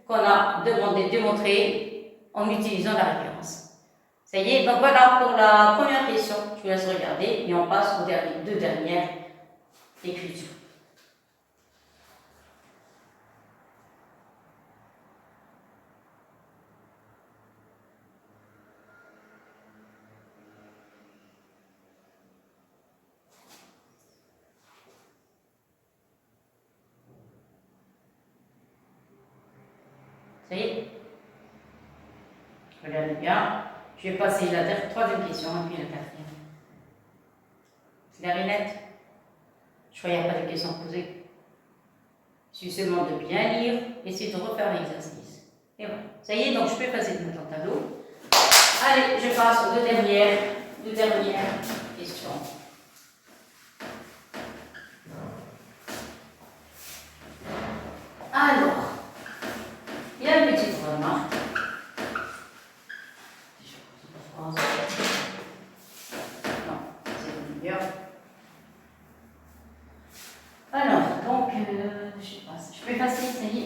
qu'on a demandé de démontrer en utilisant la récurrence. Ça y est, donc voilà pour la première question. Je vous laisse regarder et on passe aux deux dernières écritures. Ça y est? Regardez bien. Je vais passer la troisième question et puis la quatrième. C'est la rinette. Je crois qu'il n'y a pas de questions posées. Il suffit seulement de bien lire, essayer de refaire l'exercice. Et voilà. Ça y est, donc je peux passer de mon tableau. Allez, je passe aux deux dernières questions. Alors, il y a une petite remarque. Non, c'est mieux. Alors, donc, je peux passer, ça y est.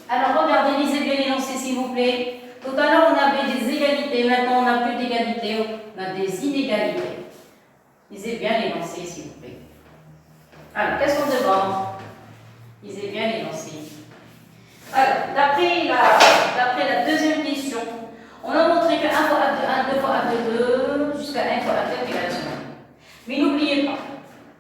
Alors, regardez, lisez bien l'énoncé, s'il vous plaît. Tout à l'heure, on avait des égalités. Maintenant, on n'a plus d'égalités. On a des inégalités. Lisez bien l'énoncé, s'il vous plaît. Alors, qu'est-ce qu'on demande? Lisez bien l'énoncé. Alors, d'après la deuxième question, on a montré que 1 fois f de 1, 2 fois f de 2, jusqu'à 1 fois f de égale à 1. Mais n'oubliez pas,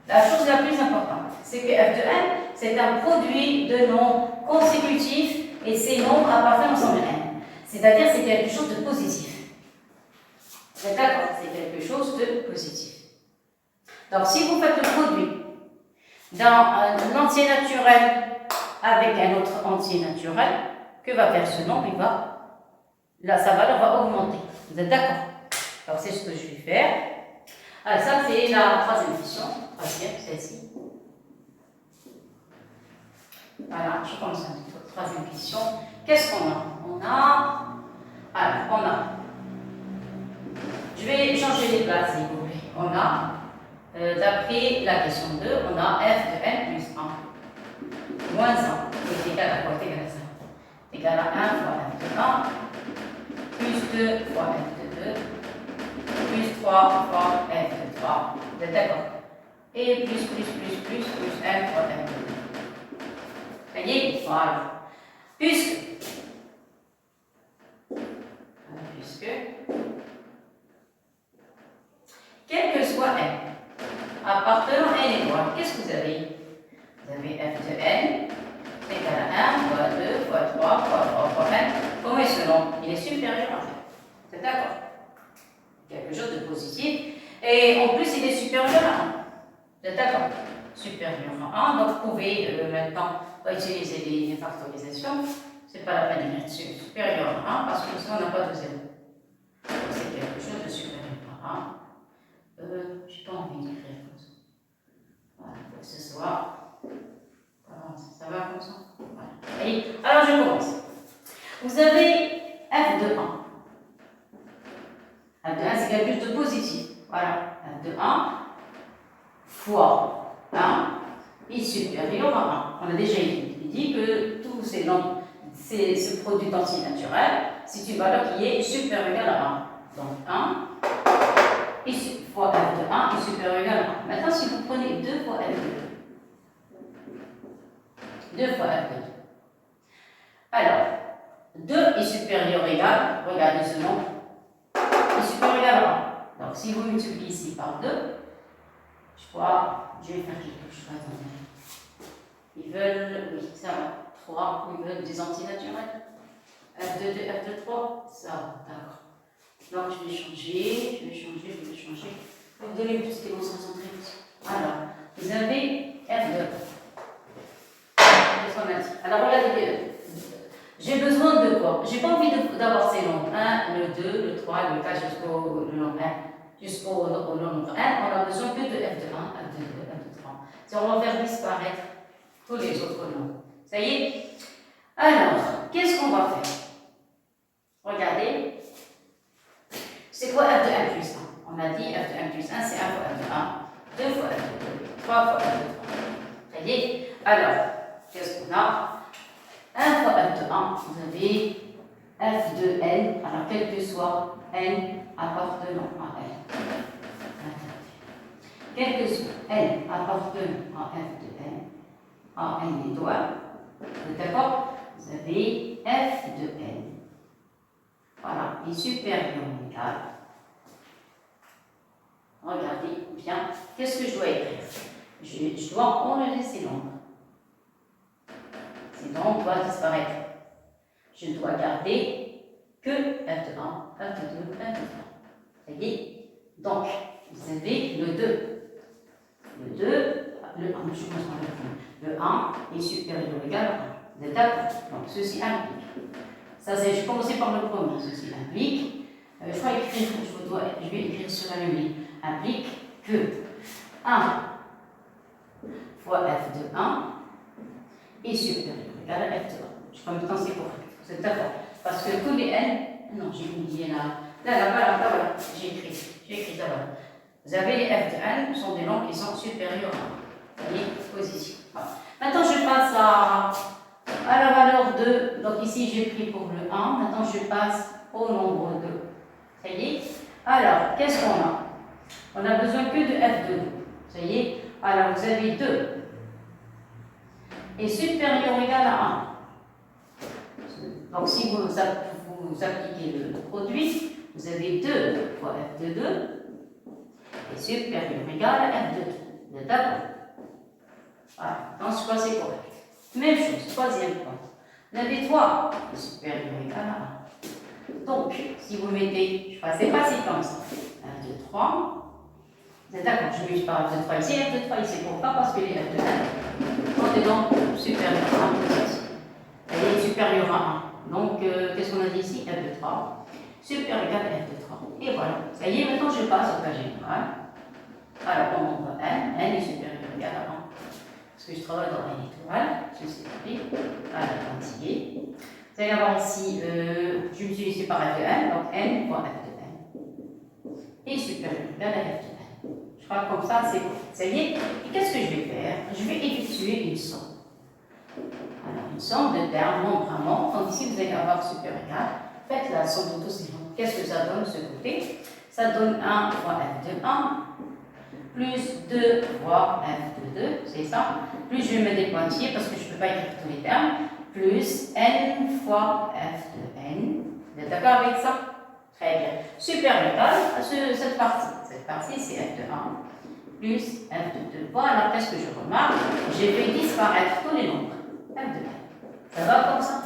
la chose la plus importante, c'est que f de n, c'est un produit de nombres consécutifs et ces nombres appartiennent ensemble à n. C'est-à-dire c'est quelque chose de positif. Vous êtes d'accord? C'est quelque chose de positif. Donc si vous faites le produit d'un entier naturel avec un autre entier naturel, que va faire ce nombre? Sa valeur va augmenter. Vous êtes d'accord? Alors c'est ce que je vais faire. Alors ça c'est la troisième question. Troisième, celle-ci. Voilà, je commence la troisième question. Qu'est-ce qu'on a? Je vais changer les places, s'il vous plaît. On a, d'après la question 2, on a f de n plus 1 moins 1 est égal à quoi? Égal à ça. Égal à 1 fois f de 1 plus 2 fois f de 2 plus 3 fois f de 3. Vous êtes d'accord? et plus 1 fois F de 2. Ça y est, voilà. Puisque quel que soit n, appartenant à n égale, qu'est-ce que vous avez? Vous avez f de n égale à 1 fois 2 fois 3 fois n. Comment est ce nombre? Il est supérieur à 1. C'est d'accord? Quelque chose de positif. Et en plus, il est supérieur à 1. Vous êtes d'accord? Supérieur à 1. Donc, vous pouvez maintenant utiliser les factorisations. Ce n'est pas la peine de mettre supérieur à 1 parce que sinon, on n'a pas de 0. C'est quelque chose de supérieur à 1. Je n'ai pas envie d'écrire comme ça. Voilà, il faut que ce soit. Ça va comme ça? Voilà. Allez, alors je commence. Vous avez f de 1. f de 1, c'est quelque chose de positif. Voilà, f de 1 fois 1 est supérieur à 1. On a déjà dit que tous ces nombres, ce produit entier naturel, c'est une valeur qui est supérieure à 1. Donc 1 fois f de 1 est supérieur à 1. Maintenant, si vous prenez 2 fois f de 2, 2 fois f de 2. Alors, 2 est supérieur ou égal, regardez ce nombre, est supérieur à 1. Donc, si vous multipliez ici par 2, je vais faire quelque chose. Attendez. Ils veulent, oui, ça va. 3, ils veulent des antinaturels. F de 2, F de 3, ça va, d'accord. Donc, je vais changer. Je vais vous donner une petite démonstration très vite. Alors, vous avez F de 1. Qu'est-ce qu'on a dit? Alors, regardez, j'ai besoin de quoi? J'ai pas envie d'avoir ces nombres. 1, le 2, le 3, le 4 jusqu'au nombre 1. Jusqu'au nombre 1, on a besoin que de F de 1, F de 2, F de 3. Si on va faire disparaître tous les autres nombres. Ça y est? Alors, qu'est-ce qu'on va faire? Regardez. C'est quoi f de 1 plus 1? On a dit f de 1 plus 1, c'est 1 fois f de 1, 2 fois f de 2, 3 fois f de 3. Ça y est? Alors, qu'est-ce qu'on a? 1 fois f de 1, vous avez f de n, alors quel que soit n appartenant à n. Quel que soit n appartenant à f de n, à n étoile, vous êtes d'accord? Vous avez f de n. Voilà, est supérieur ou égal. Regardez bien, qu'est-ce que je dois écrire? Je dois enlever ces nombres. Ces nombres doivent disparaître. Je dois garder que f de 1, f de 2, f de 3. Ça y est? Donc, vous avez le 2. Le 2, le 1, je commence par le 1. Le 1 est supérieur ou égal à 1. Vous êtes d'accord? Donc, ceci implique. Ça, c'est, je commençais par le premier. Ceci implique, je vais écrire sur la ligne, implique que 1 fois f de 1 est supérieur ou égal à f de 1. Je crois que c'est correct. Vous êtes d'accord? Parce que tous les n, non, j'ai oublié là. Voilà, j'ai écrit là, voilà. Vous avez les f de 1, ce sont des nombres qui sont supérieurs à 1. Vous voyez, position. Voilà. Maintenant, je passe à la valeur 2, donc ici j'ai pris pour le 1, maintenant je passe au nombre 2. Ça y est? Alors, qu'est-ce qu'on a? On a besoin que de f de 2. Ça y est? Alors, vous avez 2 est supérieur ou égal à 1. Donc, si vous appliquez le produit, vous avez 2 fois f de 2 est supérieur ou égal à f de 2. Vous êtes d'accord? Voilà, dans ce cas, c'est correct. Même chose, troisième point. Vous avez 3 est supérieur ou égal à 1. Donc, si vous mettez, c'est facile comme ça. 1, 2, 3. Vous êtes d'accord? Je vais par f de 3 ici, f de 3 ici. Pourquoi? Parce que les f de 1 sont des nombres supérieurs à 1. Elle est supérieure à 1. Donc, qu'est-ce qu'on a dit ici? F de 3 supérieur ou égal à f de 3. Et voilà. Ça y est, maintenant je passe au cas général. Alors, on nombre n, n est supérieur ou égal à 1. Parce que je travaille dans une étoile, je sais pas, à la quantité. Vous allez avoir ici, je me suis laissé par f de n, donc n fois f de n est supérieur ou égal à f de n. Je crois que comme ça, c'est bon. Ça y est. Et qu'est-ce que je vais faire? Je vais effectuer une somme. Alors, une somme de termes, nombre à nombre. Donc ici, vous allez avoir supérieur ou égal. Faites la somme de tous ces nombres. Qu'est-ce que ça donne de ce côté? Ça donne 1 fois f de 1 plus 2 fois f de 2, c'est ça. Plus je vais mettre des pointillés parce que je ne peux pas écrire tous les termes. Plus n fois f de n. Vous êtes d'accord avec ça? Très bien. Supérieur à cette partie. Cette partie, c'est f de 1 plus f de 2. Voilà, qu'est-ce que je remarque? J'ai fait disparaître tous les nombres. F de n. Ça va comme ça?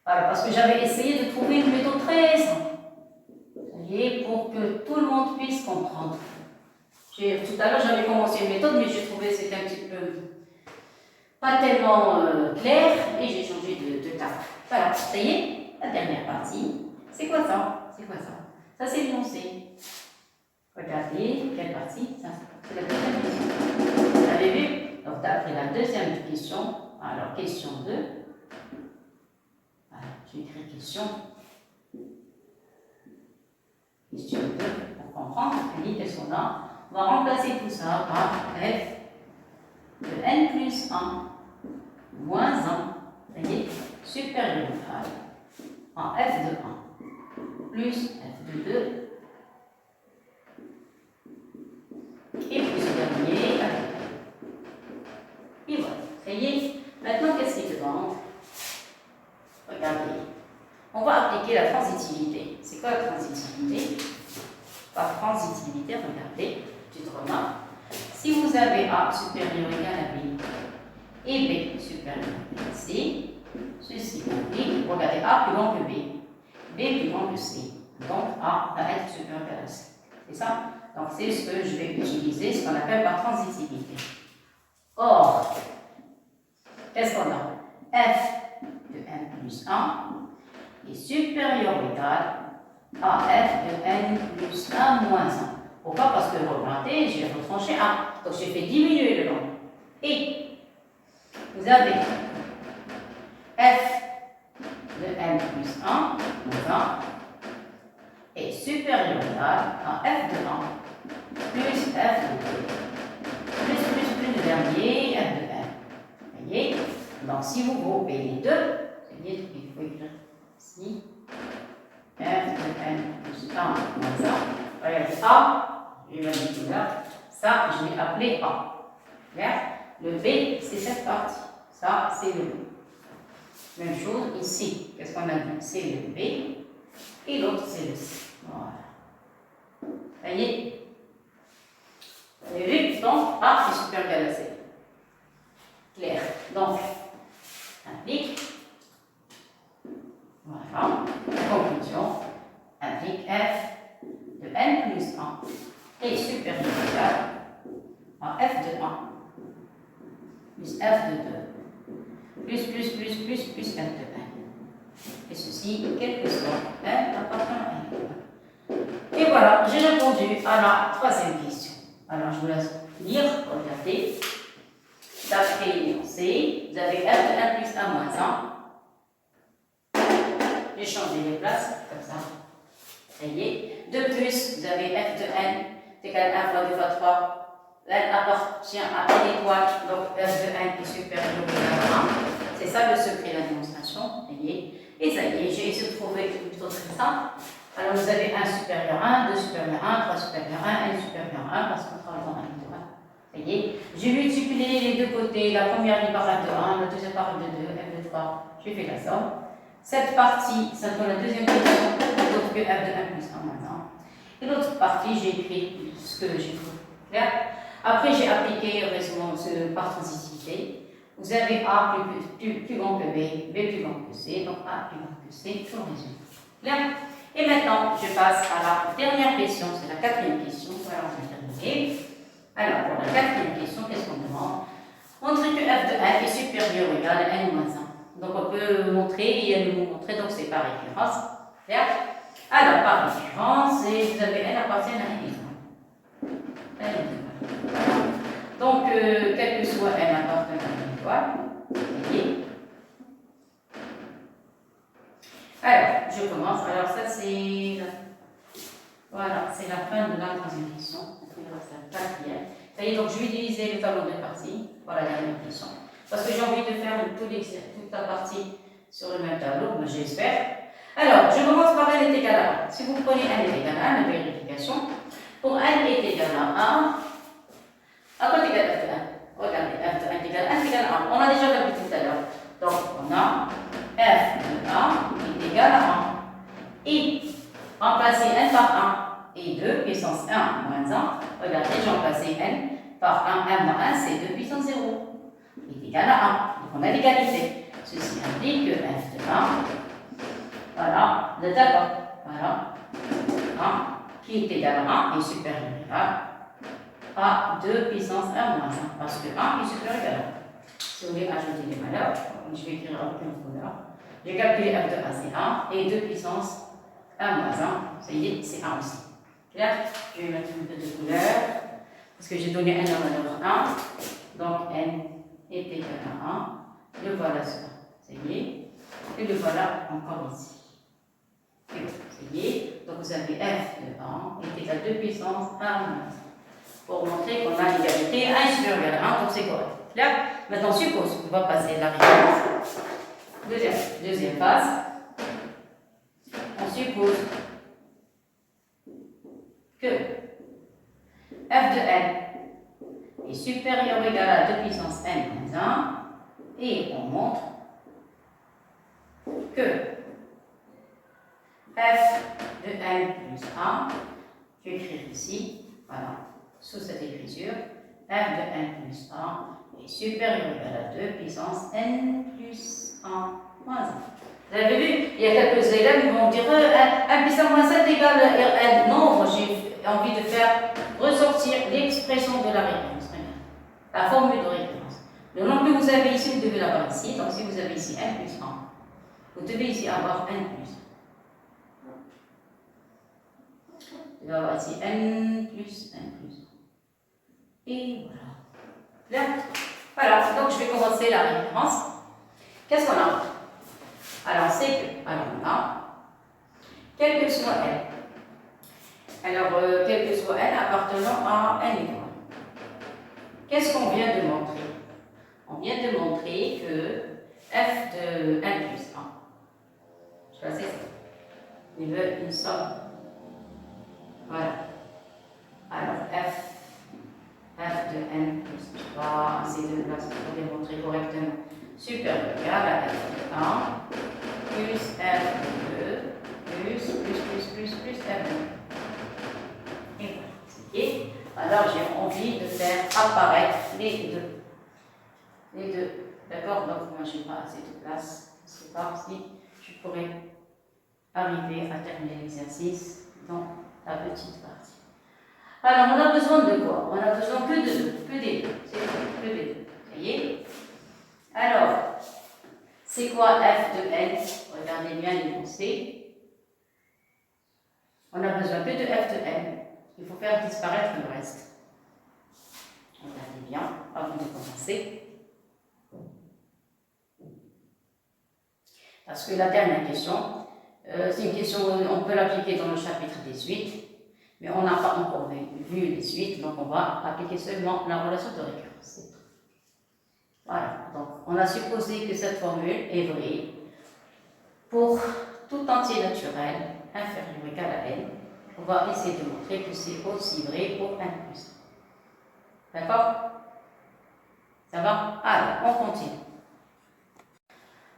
Voilà, parce que j'avais essayé de trouver une méthode très simple. Vous voyez, pour que tout le monde puisse comprendre. Tout à l'heure, j'avais commencé une méthode, mais j'ai trouvé que c'était un petit peu pas tellement clair et j'ai changé de table. Voilà, ça y est, la dernière partie. C'est quoi ça? C'est quoi ça? Ça, c'est l'énoncé. Regardez, quelle partie? Ça, c'est la deuxième question. Vous avez vu? Donc, d'après la deuxième question, alors question 2. Voilà, j'ai écrit question. Question 2, pour comprendre, qu'est-ce qu'on a? On va remplacer tout ça par f de n plus 1 moins 1, vous voyez, supérieur à f de 1 plus f de 2 et plus le dernier avec 1. Et voilà, ça y est. Maintenant, qu'est-ce qui demande? Regardez, on va appliquer la transitivité. C'est quoi la transitivité? Par transitivité, regardez, petite remarque. Si vous avez A supérieur ou égal à B et B supérieur à C, ceci implique, regardez, A plus grand que B, B plus grand que C. Donc A va être supérieur à C. C'est ça? Donc c'est ce que je vais utiliser, ce qu'on appelle par transitivité. Or, qu'est-ce qu'on a? F de n plus 1 est supérieur ou égal à f de n plus 1 moins 1. Pourquoi? Parce que remonter, j'ai retranché 1. Donc j'ai fait diminuer le nombre. Et vous avez f de n plus 1 moins 1 est supérieur ou égal à f de 1 plus f de 2 plus le dernier f de n. Vous voyez? Donc si vous groupez les deux, c'est bien qu'il faut écrire ici f de n plus 1 moins 1. Regardez A. Je vais dire là, ça, je vais appeler A. Regarde, le B, c'est cette partie. Ça, c'est le B. Même chose ici. Qu'est-ce qu'on a dit? C'est le B. Et l'autre, c'est le C. Voilà. Ça y est. Vous avez vu? Donc, A, c'est supérieur à C. Clair. Donc, implique. Voilà. Conclusion. Implique F de n plus 1. Et supérieur ou égal à f de 1 plus f de 2 plus f de 1. Et ceci, quel que soit f appartient à n. Et voilà, j'ai répondu à la troisième question. Alors, je vous laisse lire, regardez. D'après l'énoncé, vous avez f de 1 plus 1 moins 1. J'ai changé les places, comme ça. Ça y est. De plus, vous avez f de n égal à 1 fois 2 fois 3. N appartient à n étoile, donc f de n est supérieur ou égal à 1. C'est ça le secret de la démonstration. Voyez. Et ça y est, j'ai essayé de trouver plutôt très simple. Alors vous avez 1 supérieur à 1, 2 supérieur à 1, 3 supérieur à 1, n supérieur à 1, parce qu'on travaille dans n étoile. Voyez. J'ai multiplié les deux côtés, la première ligne par f de 1, la deuxième par f de 2, f de 3. J'ai fait la somme. Cette partie, ça donne la deuxième question, d'autre que f de 1 plus 1 moins 1. Et l'autre partie, j'ai écrit ce que j'ai trouvé. Clair? Après, j'ai appliqué heureusement par transitivité. Vous avez A plus grand que B, B plus grand que C, donc A plus grand que C, tout le résultat. Clair? Et maintenant, je passe à la dernière question, c'est la quatrième question. Voilà, on va terminer. Alors, pour la quatrième question, qu'est-ce qu'on demande? Montrer que f de 1 est supérieur ou égal à n moins 1. Donc, on peut montrer et nous montrer, donc c'est par référence. Clair? Alors, par référence, vous avez n appartient à n étoile. N étoile. Donc, quel que soit n appartient à n étoile, voyez. Alors, je commence. Alors, ça, c'est voilà, c'est la fin de la troisième question. C'est la quatrième. Ça y est, donc je vais utiliser le tableau de partie pour la dernière question. Parce que j'ai envie de faire toute la partie sur le même tableau, mais j'espère. Alors, je commence par n est égal à 1. Si vous prenez n est égal à 1, la vérification. Pour n est égal à 1, à quoi est égal f de 1? Regardez, f de 1 est égal à 1, c'est égal à 1. On a déjà vu tout à l'heure. Donc, on a f de 1 est égal à 1. Et remplacer n par 1 et 2 puissance 1 moins 1. Regardez, j'ai remplacé n par 1 moins 1, c'est 2 puissance 0. Est égal à 1. Donc, on a l'égalité. Ceci implique que f de 1, voilà, vous êtes d'accord? Voilà. 1 qui est égal à 1 est supérieur à 2 puissance 1 moins 1. Parce que 1 est supérieur à 1. Si vous voulez ajouter des valeurs, je vais écrire avec une couleur. J'ai calculé f de 1, c'est 1. Et 2 puissance 1 moins 1, ça y est, c'est 1 aussi. Clair? Je vais mettre un peu de couleur. Parce que j'ai donné n en valeur 1. Donc n est égal à 1. Le voilà cela. Ça y est. Et le voilà encore ici. Ça y est. Donc vous avez f de 1 est égal à 2 puissance 1 moins 1. Pour montrer qu'on a l'égalité 1 est supérieur à 1, donc c'est correct. Là, maintenant suppose qu'on va passer la réponse. Deuxième phase. On suppose que f de n est supérieur ou égal à 2 puissance n moins 1 et on montre que f de n plus 1, je vais écrire ici, voilà, sous cette écriture, f de n plus 1 est supérieur ou égal à 2 puissance n plus 1 moins 1. Vous avez vu, il y a quelques élèves qui vont dire 1 puissance moins 7 égale n. Non, j'ai envie de faire ressortir l'expression de la réponse, la formule de référence. Le nombre que vous avez ici, vous devez l'avoir ici. Donc si vous avez ici n plus 1, vous devez ici avoir n plus 1. Vous devez avoir ici n plus 1. Et voilà. Là, voilà, donc je vais commencer la référence. Qu'est-ce qu'on a? Alors, c'est que, alors on a, quel que soit n. Alors, quel que soit n appartenant à n égale. Qu'est-ce qu'on vient de montrer? On vient de montrer que f de n plus 1, je sais ça, il veut une somme. Voilà. Alors, f de n plus 3, ces deux là, pour démontrer correctement, supérieur à f de 1 plus f de 2 plus f de 1. Et voilà. Et alors j'ai envie de faire apparaître les deux. Les deux. D'accord? Donc moi je n'ai pas assez de place. Je ne sais pas si je pourrais arriver à terminer l'exercice dans la petite partie. Alors on a besoin de quoi? On a besoin que de deux. Que des deux. C'est tout. Que des deux. Ça y est? Alors, c'est quoi f de n? Regardez bien l'énoncé. On a besoin que de f de n. Il faut faire disparaître le reste. Regardez bien avant de commencer. Parce que la dernière question, c'est une question, on peut l'appliquer dans le chapitre 18, mais on n'a pas encore vu les suites, donc on va appliquer seulement la relation de récurrence. Voilà, donc on a supposé que cette formule est vraie pour tout entier naturel inférieur ou égal à n. On va essayer de montrer que c'est aussi vrai pour n plus 1. D'accord? Ça va? Alors, on continue.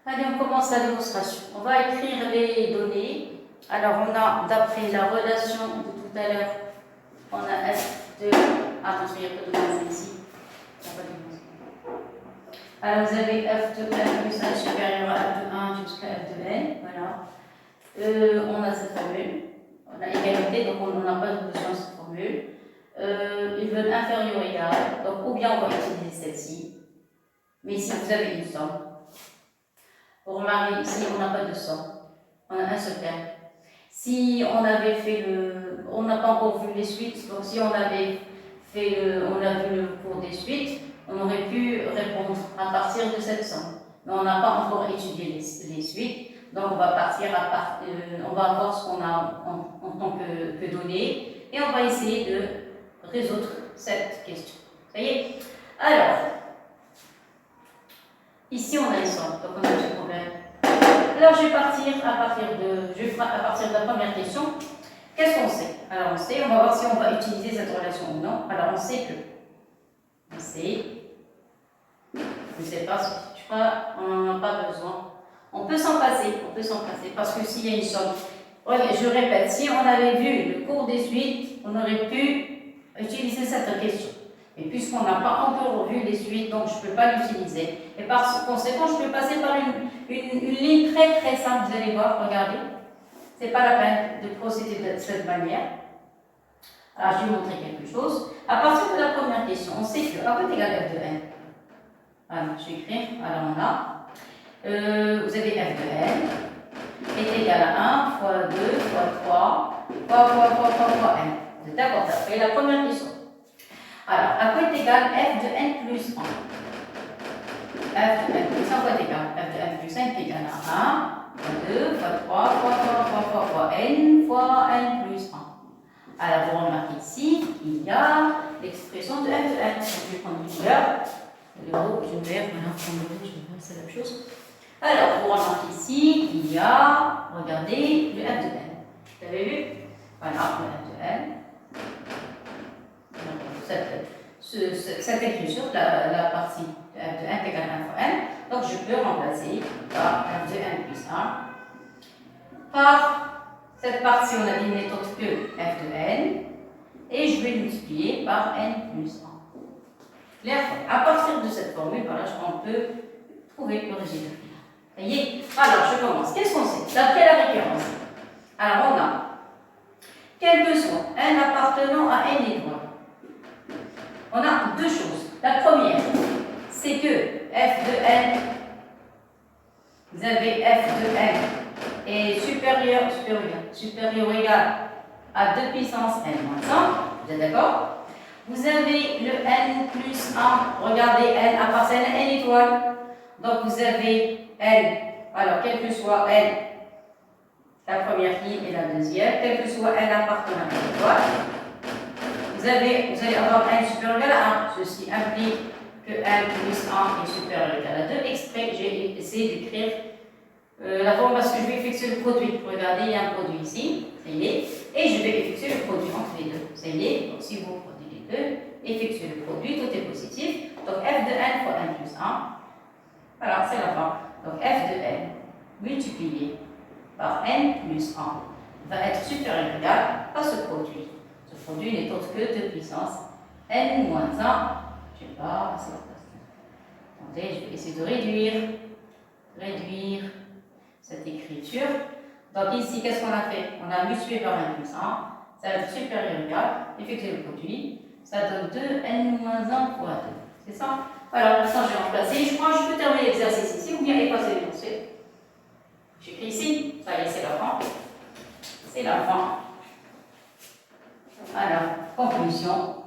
Allez, on commence la démonstration. On va écrire les données. Alors, on a, d'après la relation de tout à l'heure, on a f de... Attention, il n'y a pas de base ici. Alors, vous avez f de n plus 1 supérieur à f de 1 jusqu'à f de n. Voilà. On a cette formule. On a égalité, donc on n'a pas besoin de cette formule. Ils veulent inférieur ou égal, donc ou bien on va utiliser celle-ci. Mais ici, vous avez une somme. Pour remarquer, ici, on n'a pas de somme. On a un seul terme. Si on avait fait le... On n'a pas encore vu les suites, donc si on avait fait on a vu le cours des suites, on aurait pu répondre à partir de cette somme. Mais on n'a pas encore étudié les suites. Donc on va partir on va voir ce qu'on a en tant que données et on va essayer de résoudre cette question. Ça y est? Alors, ici on a les sommes, donc on a ce problème. Alors je vais partir à partir de la première question. Qu'est-ce qu'on sait? Alors on sait, on va voir si on va utiliser cette relation ou non. Alors on sait que, je ne sais pas, je crois qu'on n'en a pas besoin. On peut s'en passer, parce que s'il y a une somme, je répète, si on avait vu le cours des suites, on aurait pu utiliser cette question. Et puisqu'on n'a pas encore vu les suites, donc je ne peux pas l'utiliser. Et par conséquent, je peux passer par une ligne très très simple, vous allez voir, regardez. Ce n'est pas la peine de procéder de cette manière. Alors, je vais vous montrer quelque chose. À partir de la première question, on sait que A est égal à f de n. Alors, je vais écrire. Alors, on a, vous avez f de n est égal à 1 fois 2 fois 3 fois n. Vous êtes d'accord? Ça fait la première question. Alors, à quoi est égal f de n plus 1? F de n plus 1 quoi est égal? F de n plus 1 est égal à 1 fois 2 fois 3 fois n fois n plus 1. Alors, vous remarquez ici qu'il y a l'expression de f de n. Je vais prendre une couleur. Le rouge, le vert, voilà, prendre le rouge, c'est la même chose. Alors, vous remarquez ici qu'il y a, regardez, le f de n. Vous avez vu? Voilà, le f de n. Cette écriture, la partie de f de n est égale à 1 fois n. Donc, je peux remplacer par f de n plus 1 par cette partie, on a dit n'est autre que f de n. Et je vais multiplier par n plus 1. Clair? À partir de cette formule, voilà, on peut trouver le résultat final. Voyez? Alors, je commence. Qu'est-ce qu'on sait? D'après la récurrence. Alors, on a, quel que soit n appartenant à n étoiles, on a deux choses. La première, c'est que f de n, vous avez f de n est supérieur ou égal à 2 puissance n moins 1. Vous êtes d'accord? Vous avez le n plus 1. Regardez, n appartient à n étoile. Donc, vous avez n. Alors, quel que soit n, la première ligne et la deuxième, quel que soit n appartenant à n étoile, vous allez avoir n supérieur ou égal à 1. Ceci implique que n plus 1 est supérieur ou égal à 2. Exprès, j'ai essayé d'écrire la forme parce que je vais effectuer le produit. Regardez, il y a un produit ici, ça y est, et je vais effectuer le produit entre les deux. Ça y est, donc si vous produisez les deux, effectuez le produit, tout est positif. Donc f de n fois n plus 1, voilà, c'est la forme. Donc f de n multiplié par n plus 1 va être supérieur ou égal à ce produit. Ce produit n'est autre que 2 puissance n moins 1. Je ne sais pas, c'est la place. Attendez, je vais essayer de réduire cette écriture. Donc ici, qu'est-ce qu'on a fait? On a multiplié par n plus 1, ça va être supérieur ou égal, effectuer le produit, ça donne 2n moins 1 fois 2. C'est ça? Alors, maintenant, je vais remplacer. Je crois que je peux terminer l'exercice ici ou bien effacer les pensées. J'écris ici, ça y est, c'est la fin. C'est la fin. Alors, conclusion.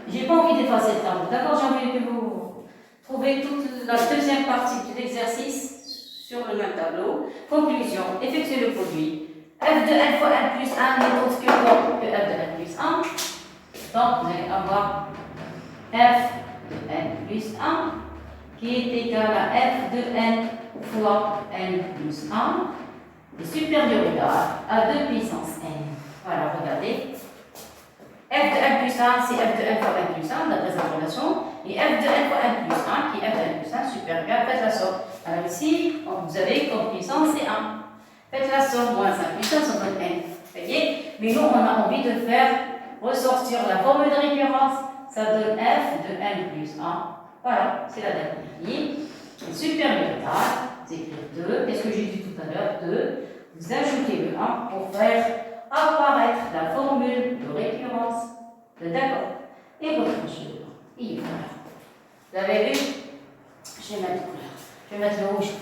J'ai pas envie d'effacer le tableau, d'accord? J'ai envie que vous trouviez toute la deuxième partie de l'exercice sur le même tableau. Conclusion, effectuez le produit. F de n fois n plus 1 n'est autre que quoi? Que f de n plus 1. Donc, vous allez avoir f de n plus 1 qui est égal à f de n fois n plus 1 est supérieur ou égal à 2 puissance n. Voilà, regardez. F de n plus 1, c'est f de n fois n plus 1, d'après cette relation. Et f de n fois n plus 1, qui est f de n plus 1, supérieur, faites la somme. Alors ici, vous avez comme puissance, c'est 1. Faites la somme, moins 5 puissance, ça donne n. Vous voyez? Mais nous, on a envie de faire ressortir la formule de récurrence. Ça donne f de n plus 1. Voilà, c'est la dernière ligne. Supérieur égal, vous écrivez 2. Qu'est-ce que j'ai dit tout à l'heure? 2. Vous ajoutez le 1 pour faire apparaître la formule de récurrence. D'accord? Et votre cheveux. Et voilà. Vous avez vu? Je vais mettre une couleur. Je vais mettre le rouge.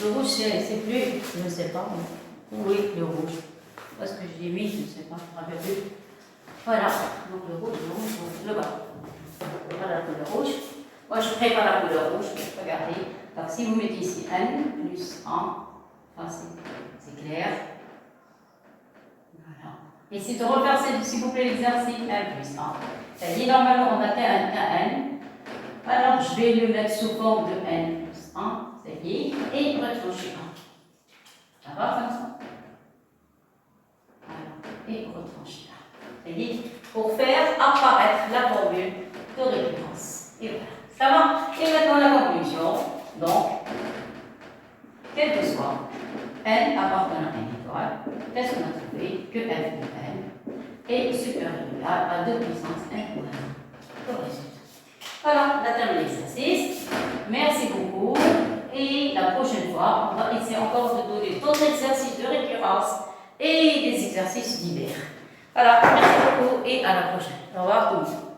Le rouge, c'est plus, je ne sais pas. Oui, le rouge. Parce que je l'ai mis, je ne sais pas, je ne me rappelle plus. Voilà. Donc le rouge, le bas. Voilà la couleur rouge. Moi, je prépare la couleur rouge. Regardez. Donc si vous mettez ici n plus 1, enfin, c'est clair. Voilà. Et c'est de refaire, s'il vous plaît, l'exercice n plus 1. C'est-à-dire, normalement, on a qu'un n. Alors, je vais le mettre sous forme de n plus 1. C'est-à-dire, et retrancher 1. Ça va comme ça? et retrancher là. C'est-à-dire pour faire apparaître la formule de récurrence. Et voilà. Ça va? Et maintenant la conclusion. Donc, quel que soit n appartenant à n étoile, qu'est-ce qu'on a trouvé? Que f de n est supérieur ou égal à 2 puissance n moins 1 comme résultat. Voilà, on a terminé l'exercice. Merci beaucoup. Et la prochaine fois, on va essayer encore de donner d'autres exercices de récurrence et des exercices divers. Voilà, merci beaucoup et à la prochaine. Au revoir tout le monde.